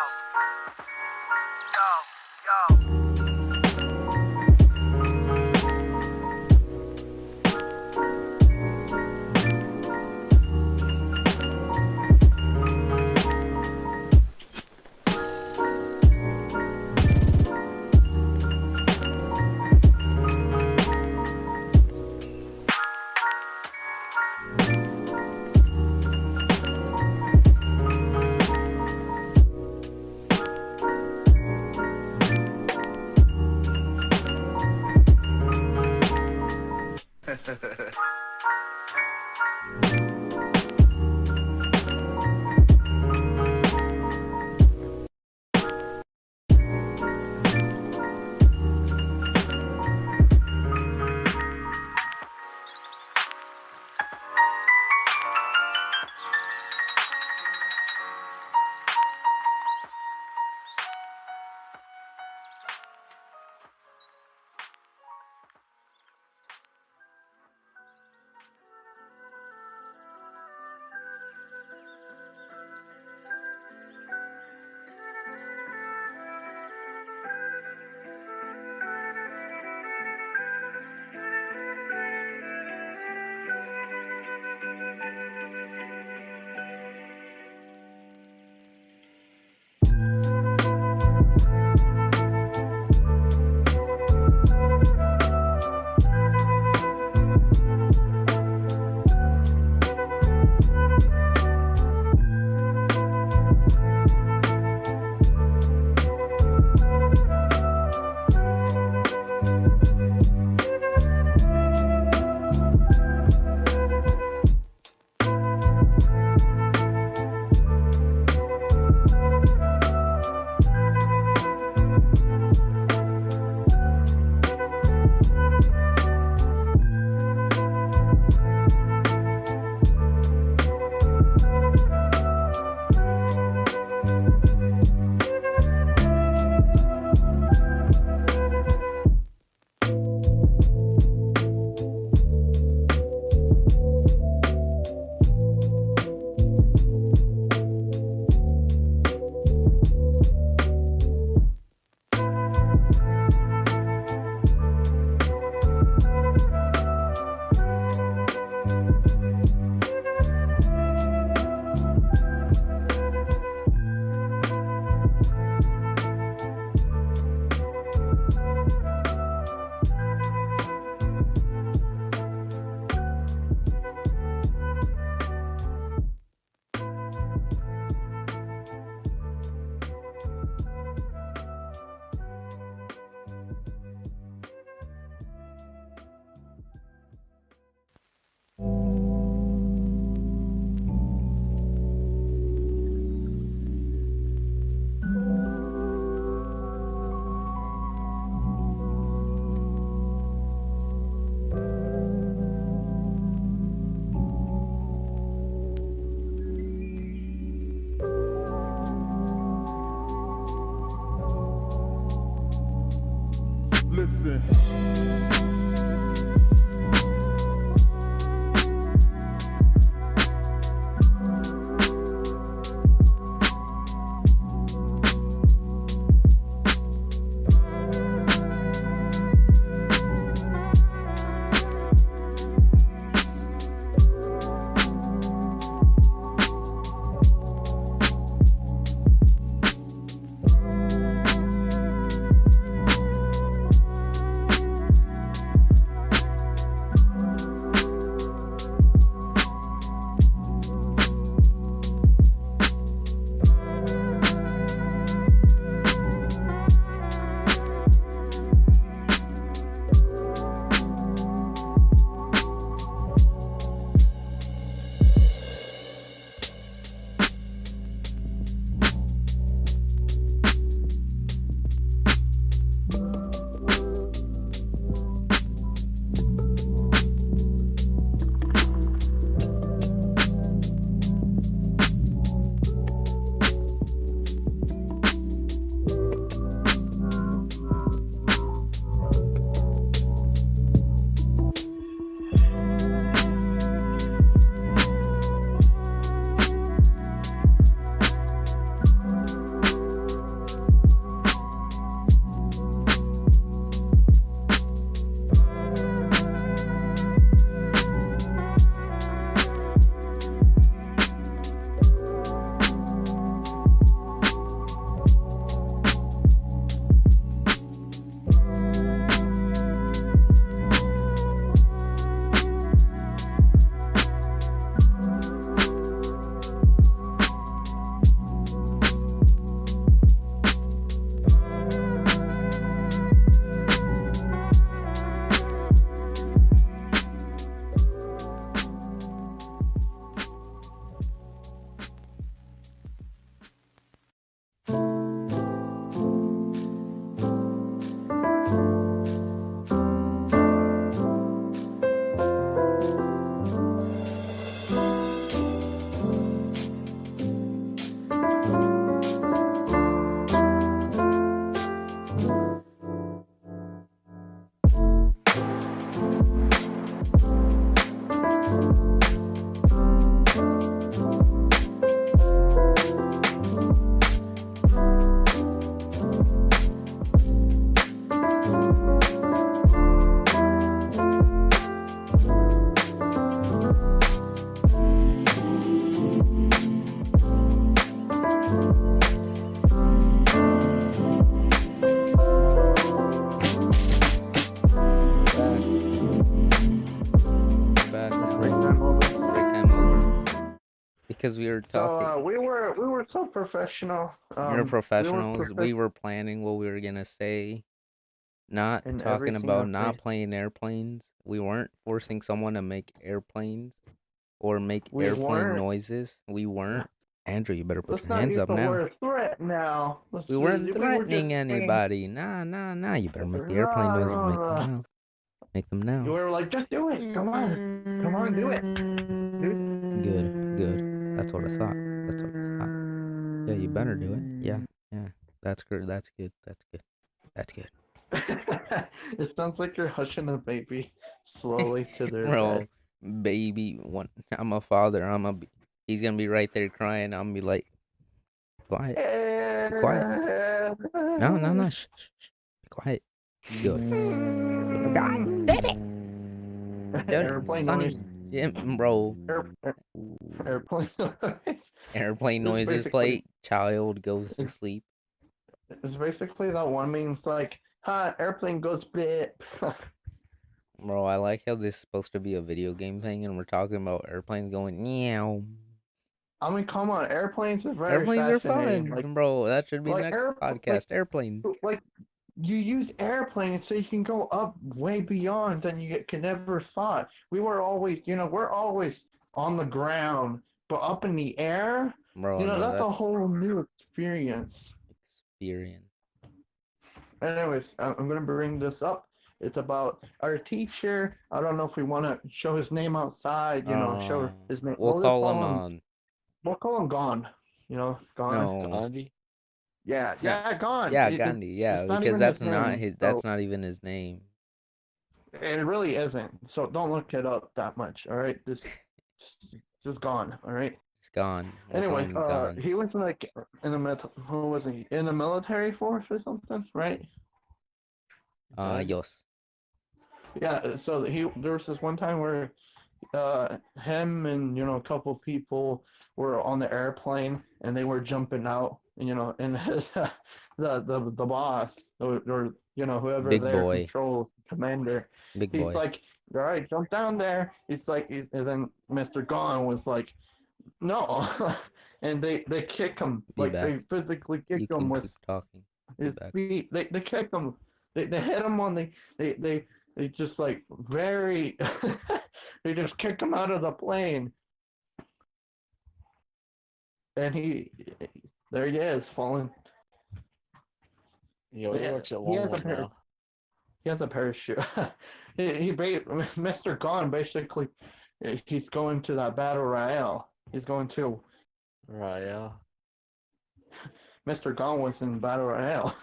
because we were So talking. we were so professional. We're We were professionals. We were planning what we were gonna say, not in every talking single about not thing. playing airplanes. We weren't forcing someone to make airplanes or make We airplane weren't. noises. We weren't. Andrew, you better put Let's your not hands use up the now. word threat now. We weren't We were just threatening saying. anybody. Nah, nah, nah. You better make the airplane "Rah, noises. rah, Make them rah." now. Make them We now. were like, just do it. Come on, do it. Good, good. That's what I thought. That's what I thought. Yeah, you better do it. Yeah, yeah. That's good. That's good. That's good. That's good. It sounds like you're hushing a baby slowly to their Bro, bed. baby, one. I'm a father. He's gonna be right there crying. I'm gonna be like, quiet, be quiet. No, no, no. Shh, shh, shh. Be quiet. Good. Good. God damn it. Airplane noise. Sonny, yeah, bro. Air, airplane noise. Airplane It's noises basically play. Child goes to it's, sleep. it's basically that one meme. It's like, "Ha, airplane goes blip." Bro, I like how this is supposed to be a video game thing, and we're talking about airplanes going meow. I mean, come on, airplanes is very Airplanes are fascinating. fun, bro. That should be the Like next air, podcast. Airplanes. like you use airplanes so you can go up way beyond than could ever thought. We were always, we're always on the ground, but up in the air, Bro, no, that's a that's whole new experience. experience. Anyways, I'm gonna bring this up. It's about our teacher. I don't know if we want to show his name outside. Show his name. We'll call him We'll call him Gone. Gone. no, Gandhi? Yeah, no, yeah, Gone. yeah, Gandhi, yeah, It's not because even his that's not name. his. So That's not even his name. it really isn't. So don't look it up that much. All right, just Gone. All right. He's gone. We'll call Anyway, him gone. he was like in the who was he in the military force or something, right? Gandhi? Yes. Yeah. So there was this one time where him and a couple people were on the airplane and they were jumping out, and his the boss or whoever Big there boy. controls commander. Big He's boy. like, all right, jump down there. And then Mr. Gone was like, no, and they kick him, Be like back. they physically kick You him can with keep talking. Be his back. feet. They kick him. They hit him on they just like very they just kick him out of the plane, and there he is falling. Yo, he Yeah, works at he has a Walmart now. he has a parachute. Mr. Gone basically, he's going to that battle royale. He's going to Right, yeah. Mr. Gone was in battle royale.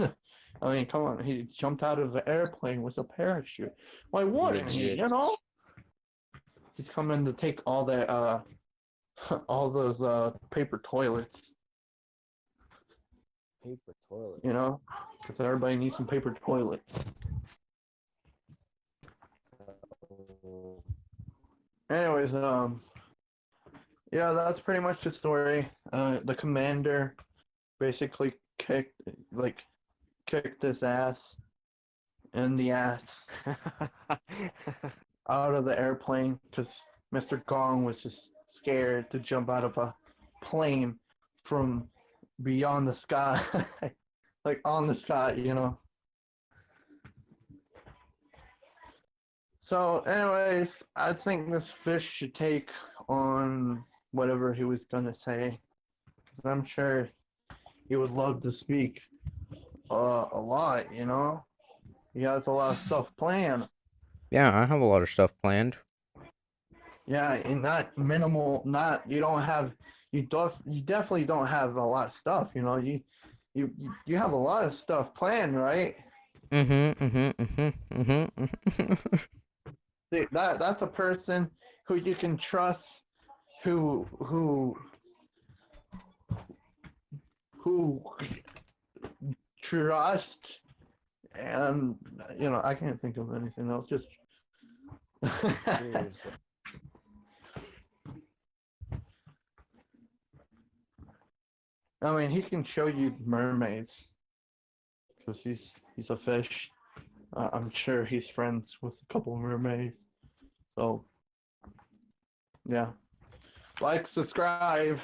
I mean, come on, he jumped out of the airplane with a parachute. Why wouldn't he? Legit. He's coming to take all the all those paper toilets. Paper toilet. Because everybody needs some paper toilets. Anyways, yeah, that's pretty much the story. The commander basically kicked his ass in the ass out of the airplane because Mr. Gong was just scared to jump out of a plane from beyond the sky, like on the sky, So, anyways, I think this fish should take on whatever he was gonna say, because I'm sure he would love to speak a lot. He has a lot of stuff planned. Yeah, I have a lot of stuff planned. Yeah, and not minimal. Not you don't have you definitely don't have a lot of stuff. You have a lot of stuff planned, right? See, that's a person who you can trust, who trust, and I can't think of anything else. Just Seriously. I mean, he can show you mermaids because he's a fish. I'm sure he's friends with a couple of mermaids. So, yeah. Like, subscribe.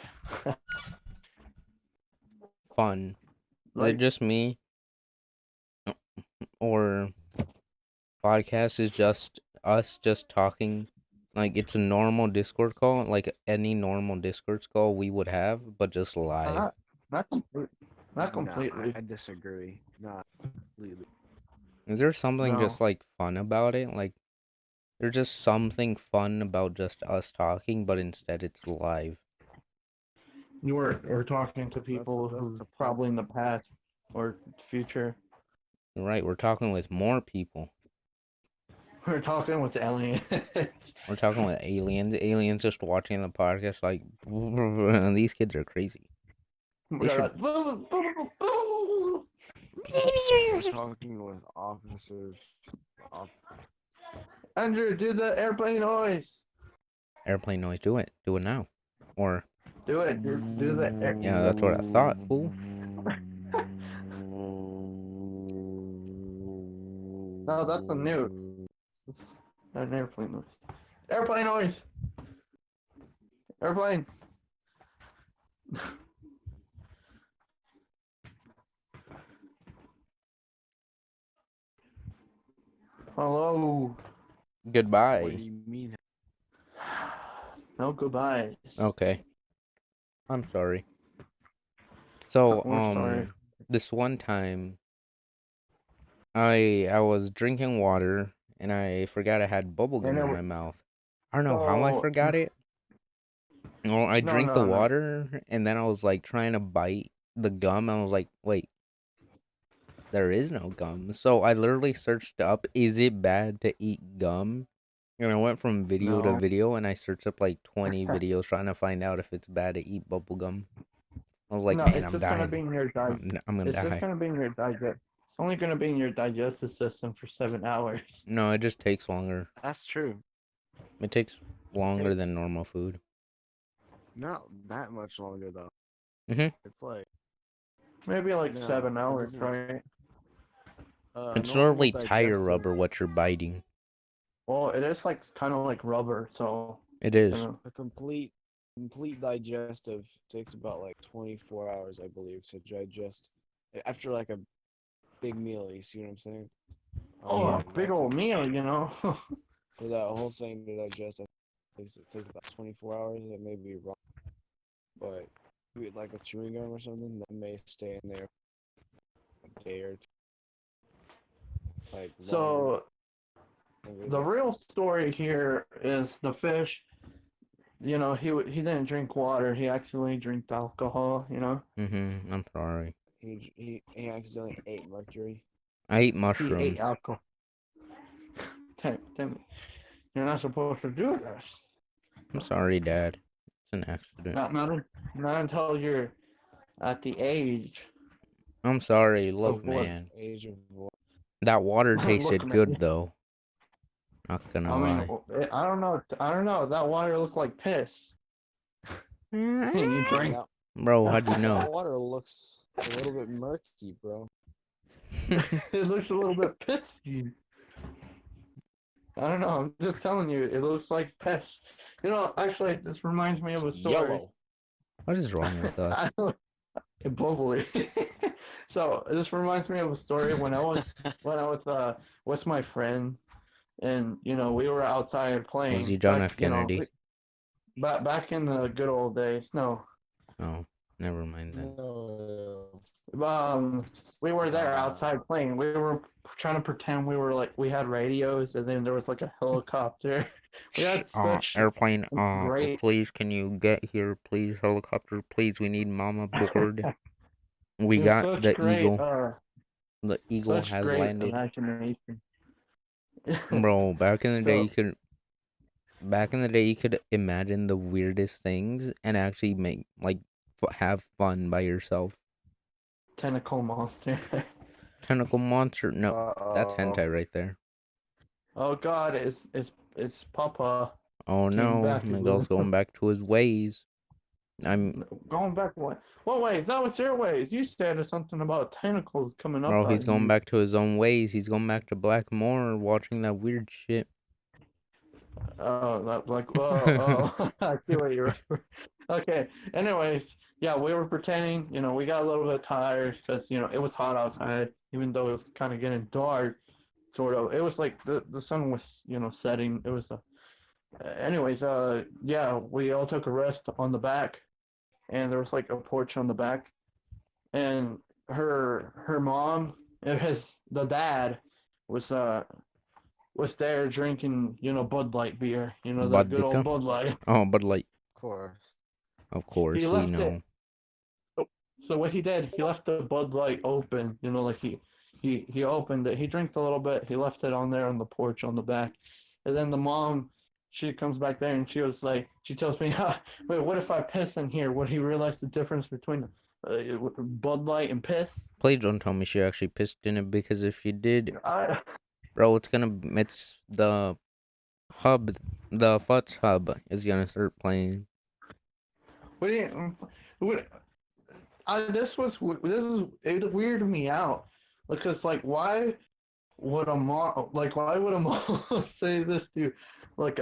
Fun. Is it Like, just me? Or podcast is just us just talking? Like it's a normal Discord call, like any normal Discord call we would have, but just live. not complete, not No, completely. I disagree. Not completely. Is there something No. just like fun about it? Like there's just something fun about just us talking, but instead it's live. We're talking to people that's who the point. probably in the past or future. Right, we're talking with more people. We're talking with aliens. We're talking with aliens. Aliens just watching the podcast like these kids are crazy. They should We're talking with officers. Andrew, do the airplane noise. airplane noise. Do it. Do it now. Or Do it. Do the air. yeah, that's what I thought, fool. No, that's a nuke. It's an airplane noise. Airplane noise. Airplane. Hello. What Goodbye. do you mean? No goodbyes. Okay. I'm sorry. So, We're sorry. this one time I was drinking water and I forgot I had bubble gum And it in wa- my mouth. I don't know how I Oh, forgot it. Well, I No, drank the no, no. water and then I was like trying to bite the gum. I was like, wait, there is no gum. So I literally searched up, is it bad to eat gum? And I went from video to No. video and I searced up like 20 videos trying to find out if it's bad to eat bubble gum. I was like, No, man, it's I'm just gonna be dying. in your I'm gonna It's just die. gonna be in your digest. It's only gonna be in your digestive system for 7 hours. No, it just takes longer. That's true. It takes longer takes- than normal food. Not that much longer though. Mhm. It's like Maybe like No, 7 it hours, doesn't. right? It's normal literally tire digestive- rubber what you're biting. Well, it is like kind of like rubber, so It is. A complete digestive takes about like 24 hours, I believe, to digest after like a big meal. You see what I'm saying? a big that's old meal, you know. for that whole thing to digest. It takes about 24 hours. That may be wrong, but you eat like a chewing gum or something that may stay in there a day or two. Like So longer the than- real story here is the fish. You know, he didn't drink water. He accidentally drank alcohol. You know, I'm sorry. he accidentally ate mercury. I eat he mushrooms. ate alcohol. Timmy, you're not supposed to do this. I'm sorry, Dad. It's an accident. Not until you're at the age. I'm sorry. Look, what? man. Age of what? That water Look, tasted man. good, though. Not gonna I lie. mean, I don't know. I don't know. That water looked like piss. You drank. Now, Bro, how'd you that know? water looks a little bit murky, bro. It looks a little bit pissy. I don't know. I'm just telling you, it looks like piss. You know, actually, this reminds me of a story. Yellow. What is wrong with us? I don't. Bubbly. So this reminds me of a story when I was with my friend, and you know we were outside playing. Was he John back, F. Kennedy? Back in the good old days. No. Oh, never mind then. We were there outside playing. We were trying to pretend we had radios, and then there was like a helicopter. We had such Airplane, great. please, can you get here, please, helicopter, please, we need mama aboard. We It was got such the great, eagle. The eagle such has great landed. imagination. Bro, back in the day, So- you could imagine the weirdest things and actually make, like, have fun by yourself. Tentacle monster. Tentacle monster, no, that's Uh-oh. hentai right there. Oh God, it's Papa. Oh Came no, back, Miguel's going back to his ways. I'm, Going back what ways? That was your ways. You said something about tentacles coming up. bro, he's on going you. back to his own ways. He's going back to Blackmore watching that weird shit. Oh, that like oh I see what you're. Okay. Anyways, yeah, we were pretending. We got a little bit tired because it was hot outside, even though it was kind of getting dark. Sort of. It was like the sun was setting. It was. Anyways, yeah, we all took a rest on the back, and there was like a porch on the back, and her mom, the dad, was was there drinking Bud Light beer, the good old Vodka? Bud Light. Oh, but like, Of course. of He course, we left it. know. So what he did, he left the Bud Light open, like he opened it. He drank a little bit. He left it on there on the porch on the back, and then the mom, she comes back there and she was like, she tells me, wait, what if I piss in here? Would he realize the difference between Bud Light and piss? Please don't tell me she actually pissed in it, because if she did, I, bro, it's the hub, the Futz hub is gonna start playing. what do you, what, it weirded me out because like why would a mom say this to like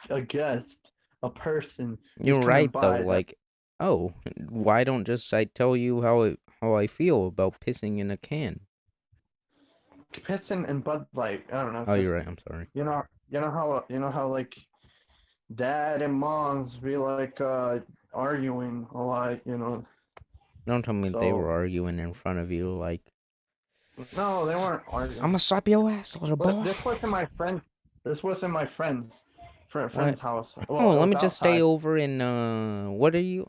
a guest, a person who's You're coming right though. by that Like, oh, why don't just I tell you how I feel about pissing in a can? pissing and Bud Light? I don't know, Oh, 'cause you're right. I'm sorry. you know how like dad and moms be like arguing a lot. Don't tell me they were So arguing in front of you. Like, no, they weren't I'm arguing. gonna slap your ass, little But boy. this wasn't my What? friend's house. Oh, Well, it let was me just stay outside. over in what are you?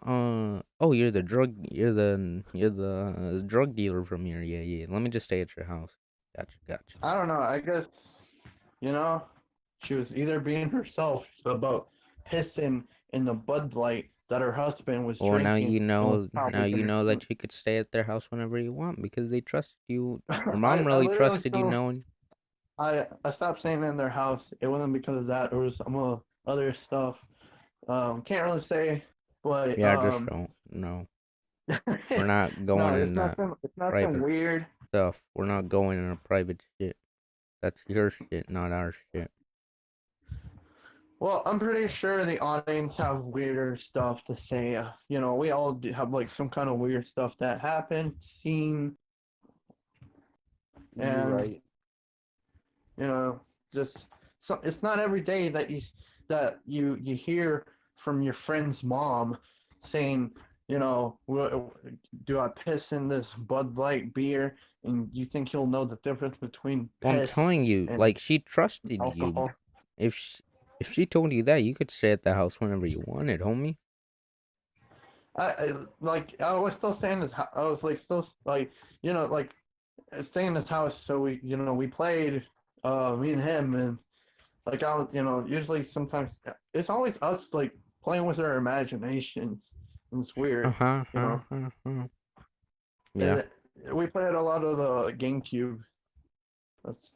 Oh, you're the drug dealer from here. Yeah, yeah. Let me just stay at your house. Gotcha. I don't know. I guess you know she was either being herself about pissing in the Bud Light that her husband was Well, now drinking you and was know. Now probably you gonna. know that you could stay at their house whenever you want because they trusted you. Your mom I really literally trusted you, still knowing. I stopped staying in their house. It wasn't because of that. It was some other stuff. Can't really say, but Yeah, just don't. No, we're not no, going it's in that nothing. It's nothing private weird. stuff. We're not going in a private shit. That's your shit, not our shit. Well, I'm pretty sure the audience have weirder stuff to say. We all have like some kind of weird stuff that happened, seen, You and right. you know, just so it's not every day that you hear from your friend's mom saying, do I piss in this Bud Light beer? And you think he'll know the difference between Well, I'm piss telling you, and like, she trusted you. alcohol? If she told you that, you could stay at the house whenever you wanted, homie. I was still staying in his house. I was like still like like staying in his house. So we played me and him, and like I was usually sometimes it's always us like playing with our imaginations, and it's weird. Uh-huh, you know Yeah. and we played a lot of the GameCube. That's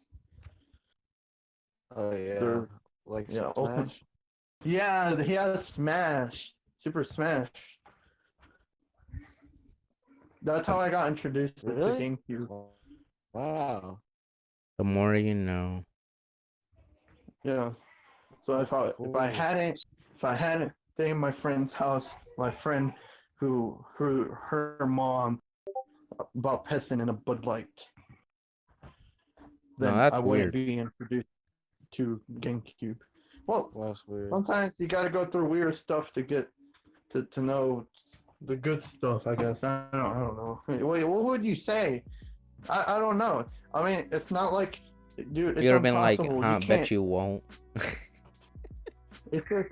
Oh yeah. their Like open. Smash. Yeah, he has Smash, Super Smash. That's how I got introduced to the Really? GameCube. Oh, wow. The more you know. Yeah. So That's cool. if I hadn't stayed in my friend's house, my friend her mom about pissing in a Bud Light, No, then I that's wouldn't weird. be introduced to GameCube. Well, That's weird. sometimes you got to go through weird stuff to get to know the good stuff. I guess I don't know. Wait, what would you say? I don't know. I mean, it's not like, dude, it's You'd have been like, impossible. You huh, bet can't. you won't. It's just,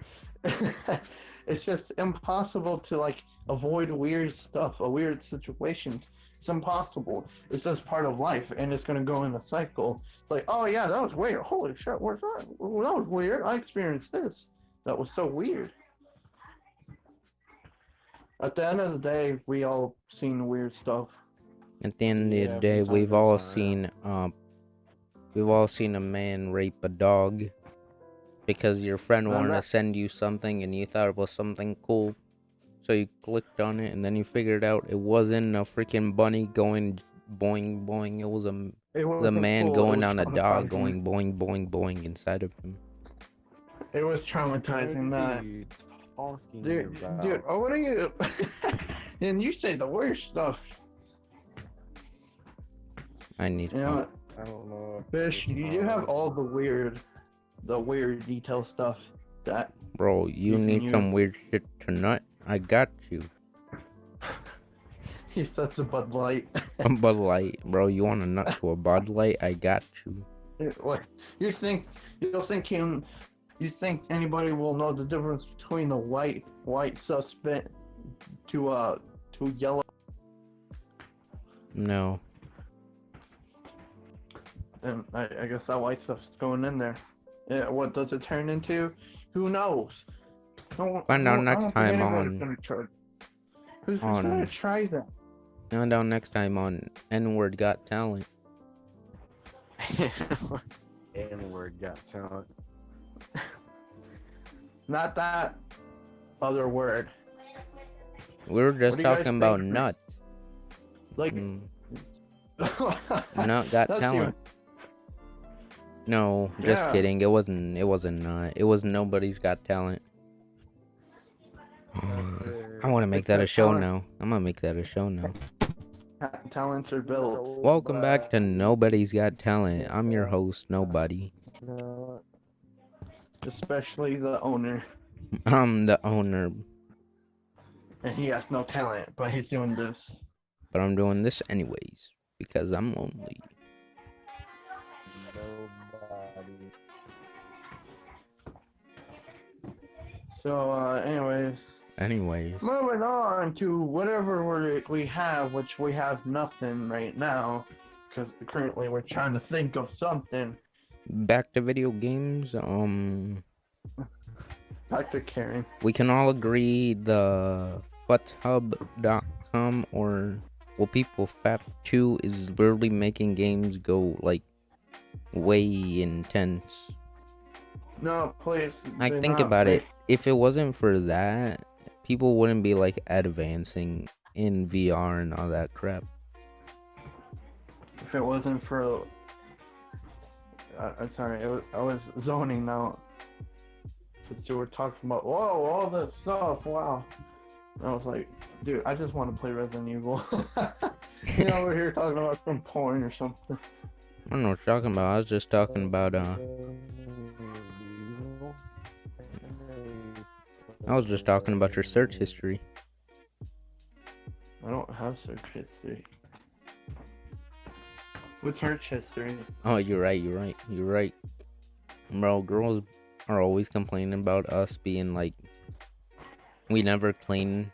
it's just impossible to like avoid weird stuff, a weird situation. It's impossible. It's just part of life, and it's gonna go in a cycle. It's like, oh yeah, that was weird. Holy shit, what's that? Well, that was weird. I experienced this. That was so weird. At the end of the day, we all seen weird stuff. At the end of the Yeah, day, from time to we've all seen a man rape a dog because your friend And wanted to that, send you something and you thought it was something cool. So you clicked on it and then you figured out it wasn't a freaking bunny going boing boing. It was it a wasn't man cool. It going was on a dog traumatizing. going boing boing boing inside of him. It was What traumatizing are that. you talking Dude, about? oh, what are you? And you say the worst stuff. I need You know, help. I don't know. if Fish, you're you have all talking- the weird detail stuff that Bro, you You can need use- some weird shit to nut? I got you. he's such a Bud Light. A Bud Light. Bro, you want a nut to a Bud Light? I got you. What you think? You think anybody will know the difference between a white suspect to yellow? No. And I guess that white stuff's going in there. Yeah, what does it turn into? Who knows? Find out I next don't think time anybody's on- gonna try. Who's on- gonna try that? Find out next time on N-Word Got Talent. N-word got talent. Not that other word. We were just What do you guys talking about think? nut. Like. Mm, Nut Got That's Talent. No, just Yeah. kidding. It wasn't nut. It was Nobody's Got Talent. I want to make It's that got a show talent. now. I'm gonna make that a show now. Talents are built. Welcome back to Nobody's Got Talent. I'm your host, Nobody. No, Especially the owner. I'm the owner, And he has no talent, but he's doing this. but I'm doing this anyways because I'm lonely. nobody. So, Anyways, moving on to whatever we have, which we have nothing right now, because currently we're trying to think of something. back to video games. Back to Karen. We can all agree the futhub.com or well, people Fap2 is literally making games go like way intense. No, please. I do think not about it. make- If it wasn't for that, people wouldn't be like advancing in VR and all that crap. If it wasn't for. I'm sorry, I was zoning out. Because you were talking about, whoa, all this stuff, wow. And I was like, dude, I just want to play Resident Evil. You know, we're here talking about some porn or something. I don't know what you're talking about. I was just talking about I was just talking about your search history. I don't have search history. What's search history? Oh, you're right. Bro, girls are always complaining about us being like we never clean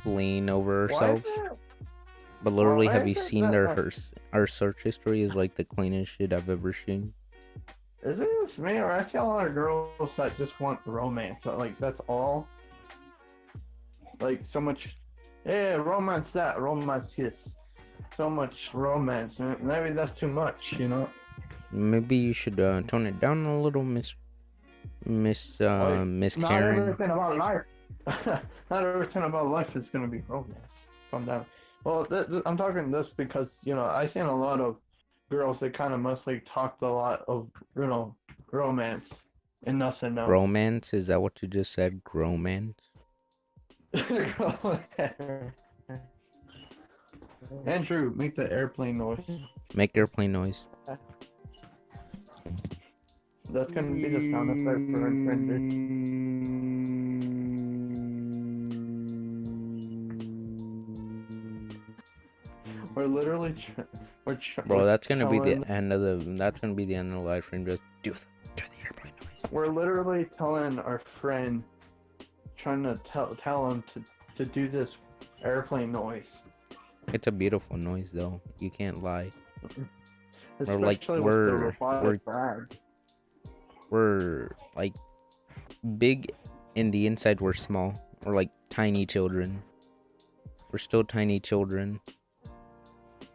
over ourselves. But literally, Why have you is it seen that- our search history is like the cleanest shit I've ever seen. Is it just me, or I see a lot of girls that just want romance? Like, that's all? Like, so much, yeah, romance that, romance this. So much romance. Maybe that's too much, you know? Maybe you should tone it down a little, Miss Not Karen. everything about life. Not everything about life is gonna be romance. Calm down. Well, I'm talking this because, you know, I've seen a lot of girls that kind of mostly talked a lot of, you know, romance and nothing else. Romance? Is that what you just said? Gromance? Andrew, make the airplane noise. Make airplane noise. That's gonna be the sound effect for infringers. We're literally, Bro, that's gonna be telling- the end of the live stream. Just do the airplane noise. We're literally telling our friend, trying to tell him to do this airplane noise. It's a beautiful noise though. You can't lie. Especially like, with the we're- robotic bag. We're like big in the inside, we're small. We're like tiny children. We're still tiny children.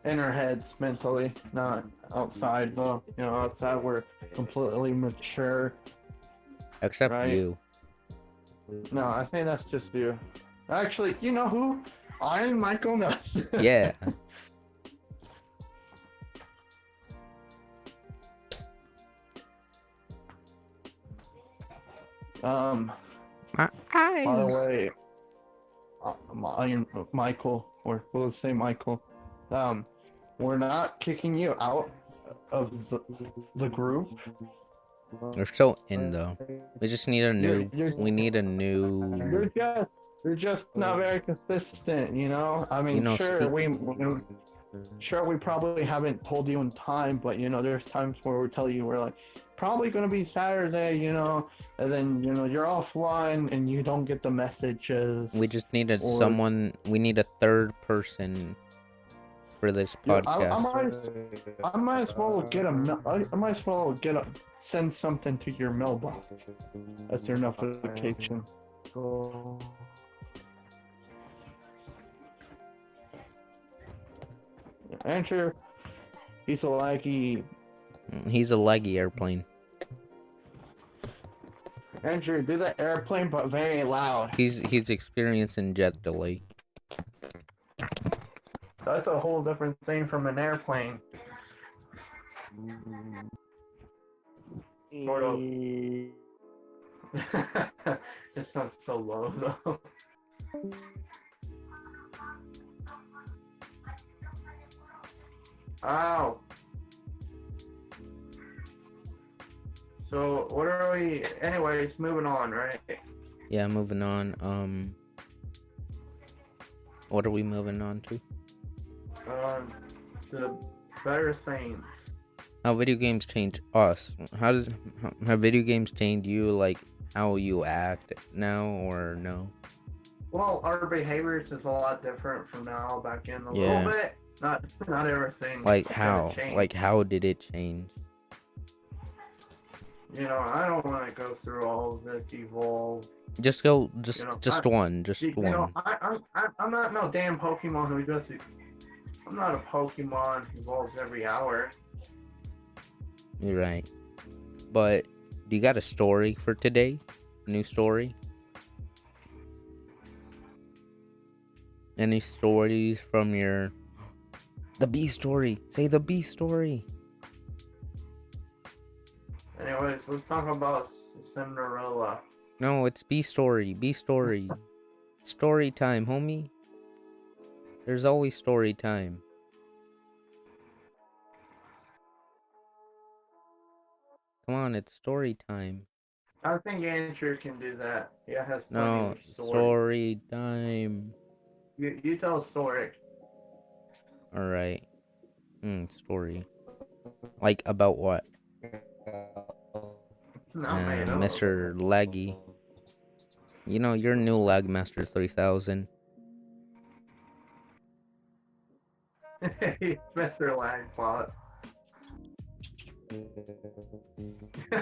In our heads, mentally, not outside though. You know, outside we're completely mature. Except Right. you. No, I think that's just you. Actually, you know who? I'm Michael Nuts. Yeah. My By the eyes. way, Michael, or we'll say Michael, we're not kicking you out of the group. We're still in though. We just need a new. You're, We need a you're new. you're just not very consistent, you know? I You mean, know, sure, speak. we probably haven't told you in time, but you know, there's times where we tell you we're like, probably gonna be Saturday, you know, and then you know you're offline and you don't get the messages. We just needed Or- someone. We need a third person for this Yeah, podcast. I might as well get I might as well send something to your mailbox as your notification. Andrew, he's a laggy. He's a laggy airplane. Andrew, do the airplane but very loud. He's experiencing jet delay. That's a whole different thing from an airplane. Sort of. It sounds so low though. Ow. So what are we? Anyways, moving on, right? Yeah, moving on. What are we moving on to? The better things. How video games change us? Have video games changed you, like how you act now, or no? Well, our behaviors is a lot different from now back in a Yeah. little bit. Not everything. Like kinda how? changed. Like how did it change? You know, I don't want to go through all of this evolve. Just go. You know, Just one. Just You one. know, I'm not no damn Pokemon who just. I'm not a Pokemon who evolves every hour. You're right. But do you got a story for today? New story? Any stories from your the B story? Say the B story. Anyways, let's talk about Cinderella. No, it's B story. B story. Story time, homie. There's always story time. Come on, it's story time. I think Andrew can do that. He has plenty No, of story. story time. You tell a story. Alright. Story. Like about what? Not made up. Mr. Laggy. You know, you're new Lagmaster 3000. He's Mr. Lagpot.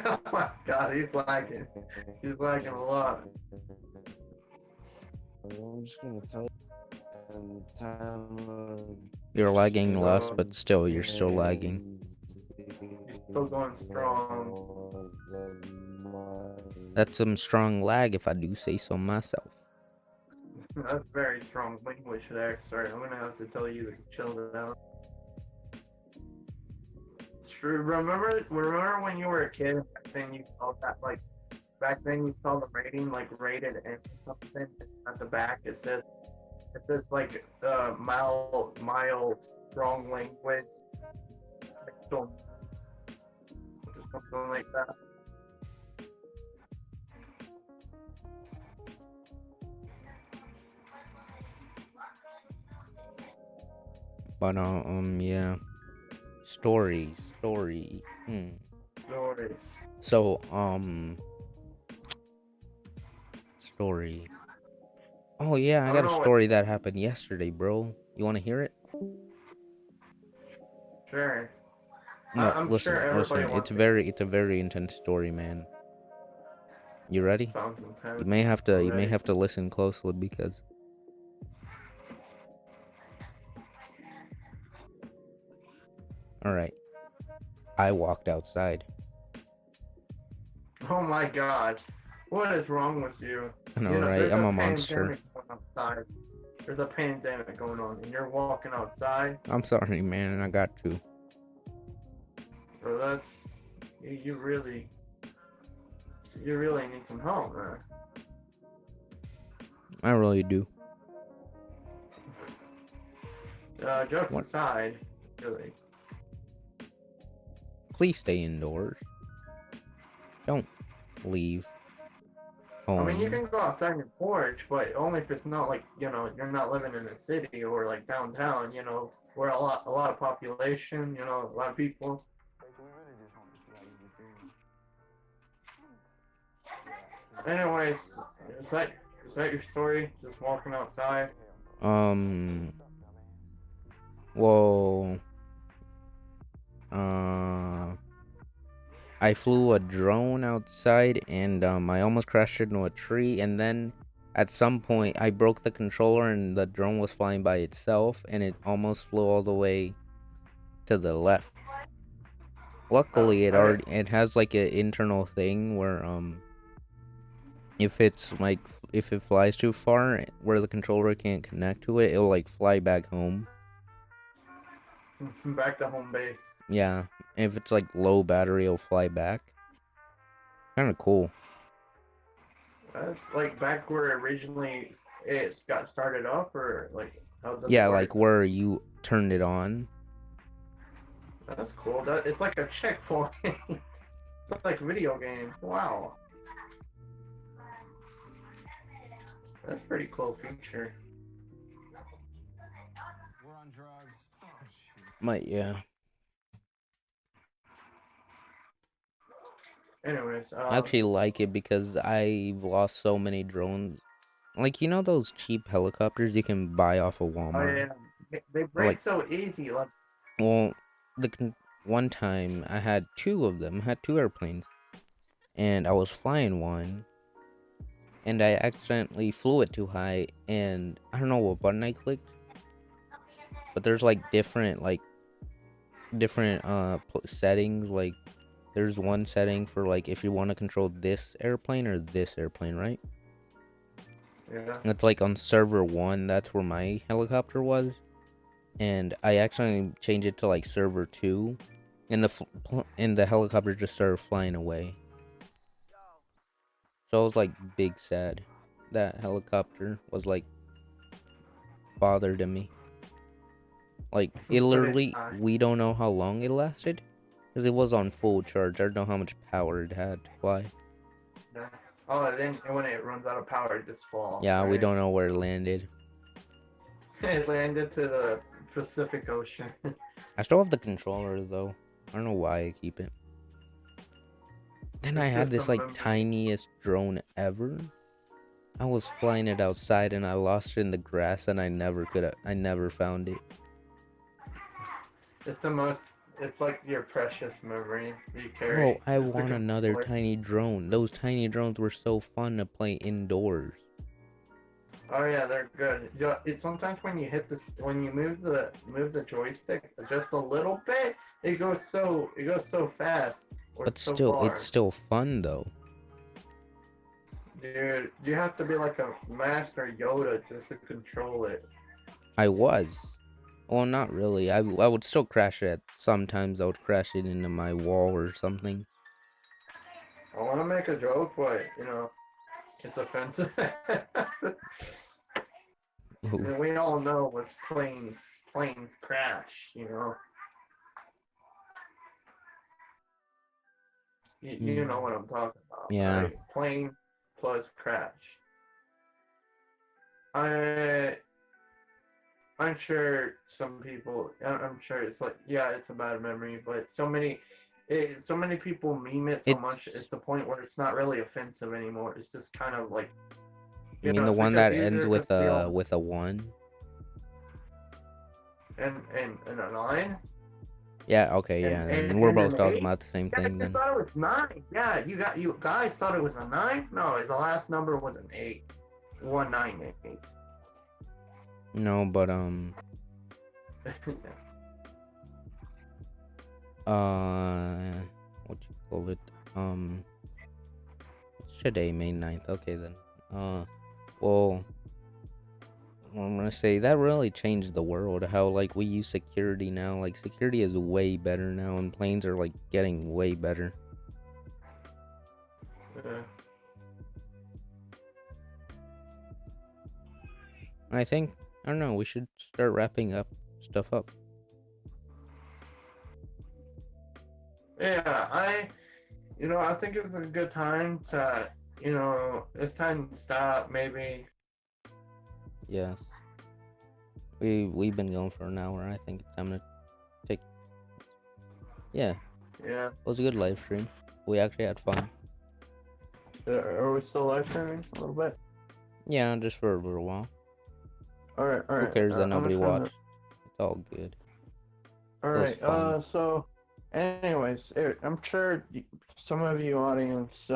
Oh my god, he's lagging. He's lagging a lot. I'm just gonna tell you, in time of You're lagging less, but still, you're still lagging. He's still going strong. That's some strong lag, if I do say so myself. That's very strong language there. Sorry, I'm gonna have to tell you to chill down. True. Remember when you were a kid, back then you saw that, like, back then you saw the rating, like, rated and something at the back. It says like, mild, strong language. It's like, or something like that. But, yeah. Story. Stories. So, story. Oh, yeah, I got a story that happened yesterday, bro. You want to hear it? Sure. No, I'm listen, sure everybody listen. wants It's a very intense story, man. You ready? Sounds intense. You may have to Already. listen closely because all right. I walked outside. Oh my god. What is wrong with you? I know, You know, right? there's I'm a a monster. pandemic going outside. There's a pandemic going on, and you're walking outside. I'm sorry, man. I got to. So that's you really. you really need some help, man. I really do. Jokes What? aside, really. Please stay indoors. Don't leave home. I mean, you can go outside on your porch, but only if it's not like, you know, you're not living in a city or like downtown, you know, where a lot of population, you know, a lot of people. Anyways, is that your story? Just walking outside? Well, I flew a drone outside and I almost crashed into a tree, and then at some point I broke the controller and the drone was flying by itself and it almost flew all the way to the left. Luckily it has like an internal thing where if it's like if it flies too far where the controller can't connect to it, it'll like fly back home. Back to home base. Yeah, if it's like low battery, it'll fly back. Kind of cool. That's like back where originally it got started up, or like how does Yeah, it work? like where you turned it on. That's cool. It's like a checkpoint. It's like a video game. Wow. That's a pretty cool feature. We're on drugs. Yeah. Anyways, I actually like it because I've lost so many drones. Like, you know those cheap helicopters you can buy off of oh Walmart? yeah, they break like- so easy. Like, Well, one time I had two of them. I had two airplanes. And I was flying one. And I accidentally flew it too high. And I don't know what button I clicked. But there's like different settings. Like there's one setting for like if you want to control this airplane or this airplane, right? yeah. It's like on server 1, that's where my helicopter was. And I actually changed it to like server 2. And the helicopter just started flying away. So I was like big sad. That helicopter was like bothered me. Like it literally, we don't know how long it lasted. Because it was on full charge. I don't know how much power it had to fly. Yeah. Oh, and then when it runs out of power, it just falls. Yeah, we right? don't know where it landed. It landed to the Pacific Ocean. I still have the controller though. I don't know why I keep it. Then I It's had just this a like memory. tiniest drone ever. I was flying it outside and I lost it in the grass and I never found it. It's the most. It's like your precious memory you carry. Bro, I It's the want another controller. tiny drone. Those tiny drones were so fun to play indoors. Oh yeah, they're good. Yeah, it's sometimes when you hit this, when you move the joystick just a little bit, it goes so fast. Or But so still, far. it's still fun though. Dude, you have to be like a master Yoda just to control it. I was. Well, not really. I would still crash it. Sometimes I would crash it into my wall or something. I want to make a joke, but you know, it's offensive. And we all know what's planes crash, you know. You know what I'm talking about. Yeah. Right? Plane plus crash. I'm sure some people. I'm sure it's like, yeah, it's a bad memory, but so many people meme it so much. It's the point where it's not really offensive anymore. It's just kind of like. You mean the it's one because that these ends are with just the a 1? and a 9. Yeah, okay, yeah. and- And we're and both an talking 8? about the same Yeah, thing you then. thought it was 9. Yeah, you guys thought it was a 9. No, the last number was an 8. 198. No, but what you call it? What's today, May 9th? Okay then. Well, I'm gonna say that really changed the world. How like we use security now. Like security is way better now, and planes are like getting way better. Yeah. I think, I don't know, we should start wrapping up stuff up. Yeah, I think it's a good time to, it's time to stop, maybe. Yes. We've been going for an hour. I think it's time to take. Yeah, Yeah. it was a good live stream. We actually had fun. Are we still live streaming a little bit? Yeah, just for a little while. All right. Who cares that I'm nobody just gonna- watched? It's all good. All It was right. fun. So, anyways, I'm sure some of you audience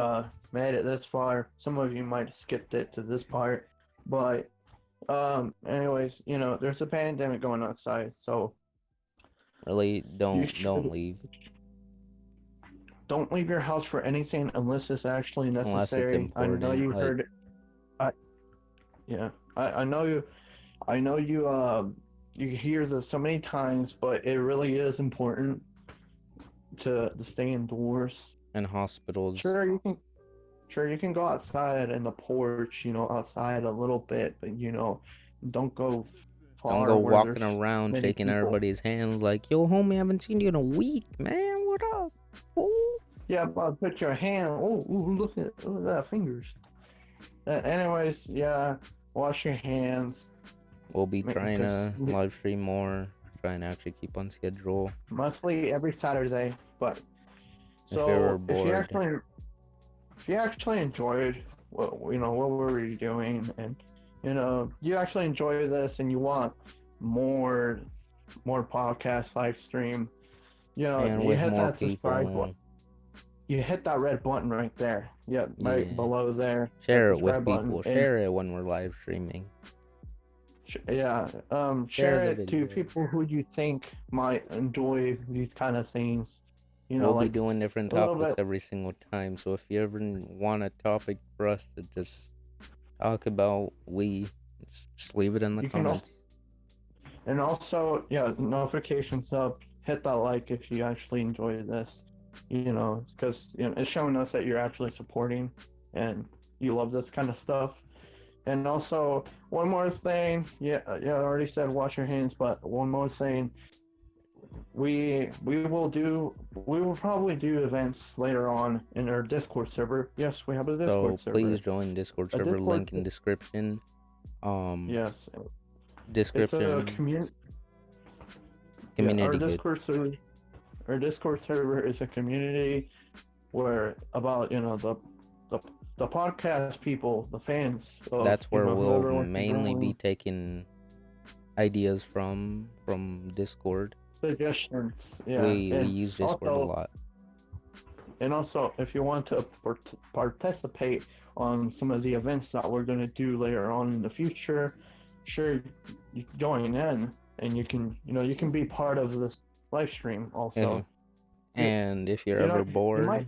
made it this far. Some of you might have skipped it to this part, but anyways, there's a pandemic going outside, so Really, don't should- leave don't leave your house for anything unless it's actually unless it's necessary. I know important. you Like, heard it. I know you. I know you. You hear this so many times, but it really is important to stay indoors. in hospitals. Sure, you can go outside in the porch, outside a little bit, but don't go far. Don't go where walking there's around many shaking people. everybody's hands like, yo, homie, I haven't seen you in a week, man. What up? Ooh. Yeah, but put your hand. Oh, look at that fingers. Anyways, yeah, wash your hands. We'll be trying to because- live stream more, trying to actually keep on schedule. Mostly every Saturday, but If you're so bored. if you actually enjoyed what we were doing, and you actually enjoy this, and you want more podcast live stream, And you with hit more that subscribe people, button. You hit that red button right there. Yeah, right Yeah. below there. share that it with subscribe button, people. and- Share it when we're live streaming. Yeah, Share share the it to video. people who you think might enjoy these kind of things. We'll be Like doing different a little topics bit- every single time. So if you ever want a topic for us to just talk about, just leave it in the You can al- comments. And also, yeah, notifications up. Hit that like if you actually enjoy this. Because it's showing us that you're actually supporting and you love this kind of stuff. And also, one more thing. Yeah, I already said wash your hands, but one more thing. We will probably do events later on in our Discord server. Yes, we have a So Discord server. please join Discord A server. Discord Link in description. Yes. It's a Description. community. Community good. Our Discord server is a community where about the podcast people, the fans. Of, That's where whoever we'll wants to mainly be join, taking ideas from Discord. suggestions. Yeah, We and use Discord a also- lot. And also, if you want to participate on some of the events that we're going to do later on in the future, sure, you can join in, and you can be part of this live stream also. Yeah. And if you're you know, ever you bored, might-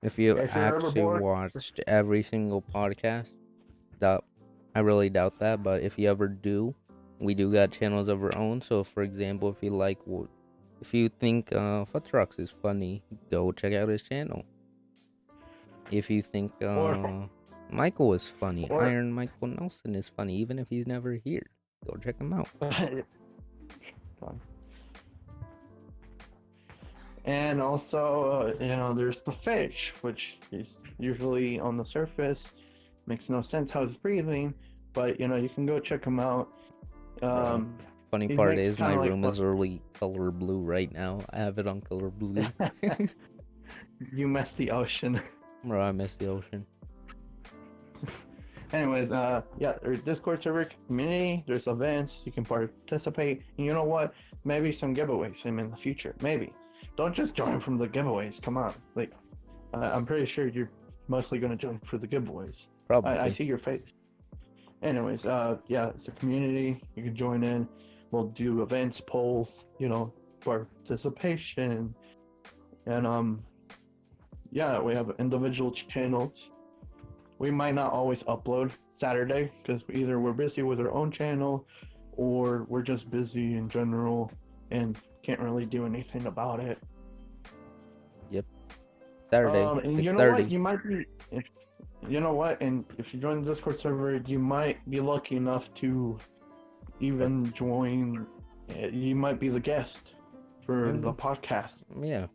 if you if you're ever actually bored- watched every single podcast, I really doubt that, but if you ever do, we do got channels of our own. So, for example, if you think Futrox is funny, go check out his channel. If you think Michael is funny, or- Iron Michael Nelson is funny, even if he's never here, go check him out. And also, there's the fish, which is usually on the surface. Makes no sense how it's breathing, but you can go check him out. Funny he part makes is my kinda like room is really color blue right now. I have it on color blue. You mess the ocean. Bro, I miss the ocean. Anyways, there's Discord server community. There's events you can participate. And you know what? Maybe some giveaways in the future. Maybe. Don't just join from the giveaways. Come on, I'm pretty sure mostly going to join for the giveaways. Probably. I see your face. Anyways, it's a community. You can join in. We'll do events, polls, participation. And, we have individual channels. We might not always upload Saturday because either we're busy with our own channel or we're just busy in general and can't really do anything about it. Yep. Saturday, And you know what? 6:30. You might be. You know what? And if you join the Discord server, you might be lucky enough to even join. You might be the guest for the podcast. Yeah.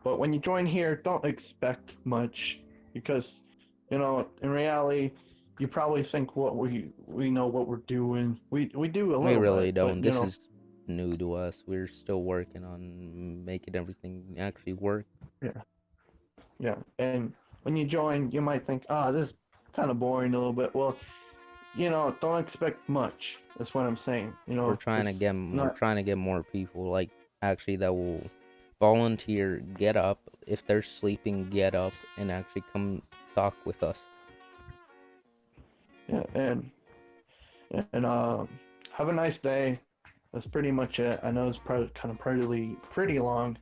But when you join here, don't expect much because, you know, in reality, you probably think what we know what we're doing. We do a little We really bit, don't. But, you This know, is new to us. We're still working on making everything actually work. yeah. And when you join, you might think, this is kind of boring a little bit. Well, you know, don't expect much. That's what I'm saying. You know, We're trying to it's get not. more people like actually that will volunteer, get up if they're sleeping, get up and actually come talk with us. Yeah, and have a nice day. That's pretty much it. I know it's probably kind of pretty long.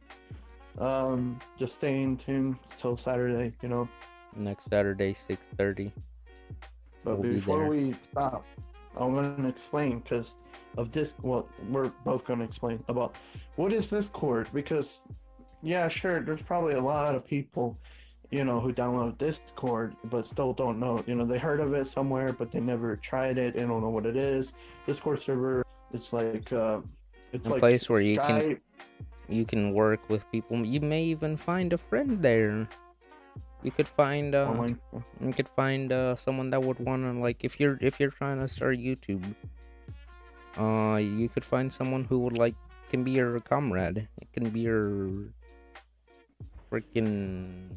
Just stay tuned till Saturday, you know. Next Saturday, 6:30. But We'll be before there. we stop, I'm going to explain because of this. Well, we're both going to explain about what is Discord because, yeah, sure, there's probably a lot of people, you know, who download Discord but still don't know. You know, they heard of it somewhere, but they never tried it. They don't know what it is. Discord server, it's like it's A like place where Skype. you can work with people. You may even find a friend there. You could find Online. someone that would wanna, like, if you're trying to start YouTube, you could find someone who would can be your comrade. It can be your freaking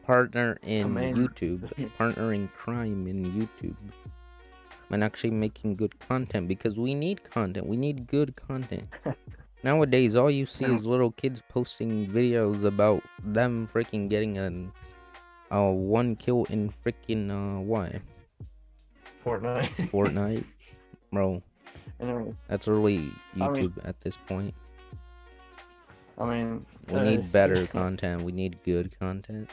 partner in Commander. YouTube, partner in crime in YouTube, and actually making good content because we need content. We need good content. Nowadays, all you see is little kids posting videos about them freaking getting a 1 kill in freaking what? Fortnite. Fortnite, bro. Anyway, That's really I mean- YouTube at this point. I mean, We need better content. We need good content.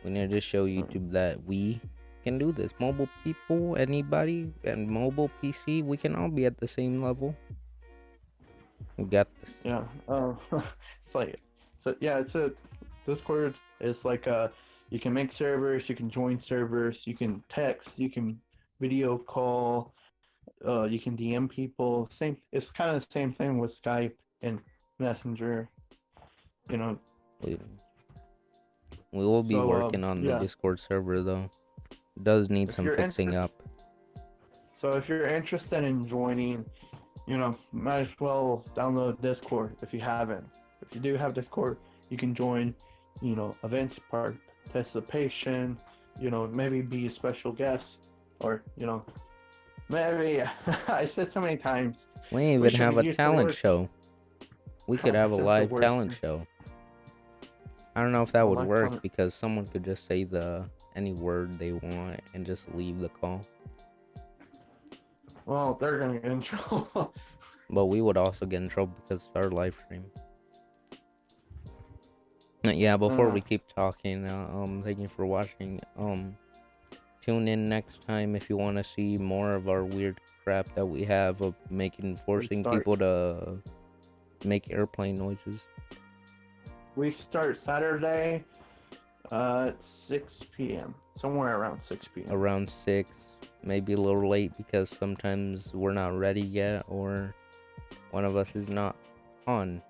We need to show YouTube that we can do this. Mobile people, anybody, and mobile PC, we can all be at the same level. We got this. Yeah. It's like, so yeah, it's a Discord. It's like you can make servers, you can join servers, you can text, you can video call, you can DM people. It's kind of the same thing with Skype and Messenger. You know. We will be So, working on the yeah. Discord server though. It does need If some you're fixing up. So if you're interested in joining, you know, might as well download Discord if you haven't. If you do have Discord, you can join, you know, events, participation, you know, maybe be a special guest, or, you know, maybe, I said so many times. We even We should have a use the talent word- show. We could have a That's the live word. talent show. I don't know if that A would live work talent- because someone could just say any word they want and just leave the call. Well, they're gonna get in trouble. But we would also get in trouble because it's our live stream. Yeah, before we keep talking, thank you for watching. Tune in next time if you want to see more of our weird crap that we have of forcing start. people to make airplane noises. We start Saturday at 6 p.m. Somewhere around 6 p.m. Around 6, maybe a little late because sometimes we're not ready yet or one of us is not on.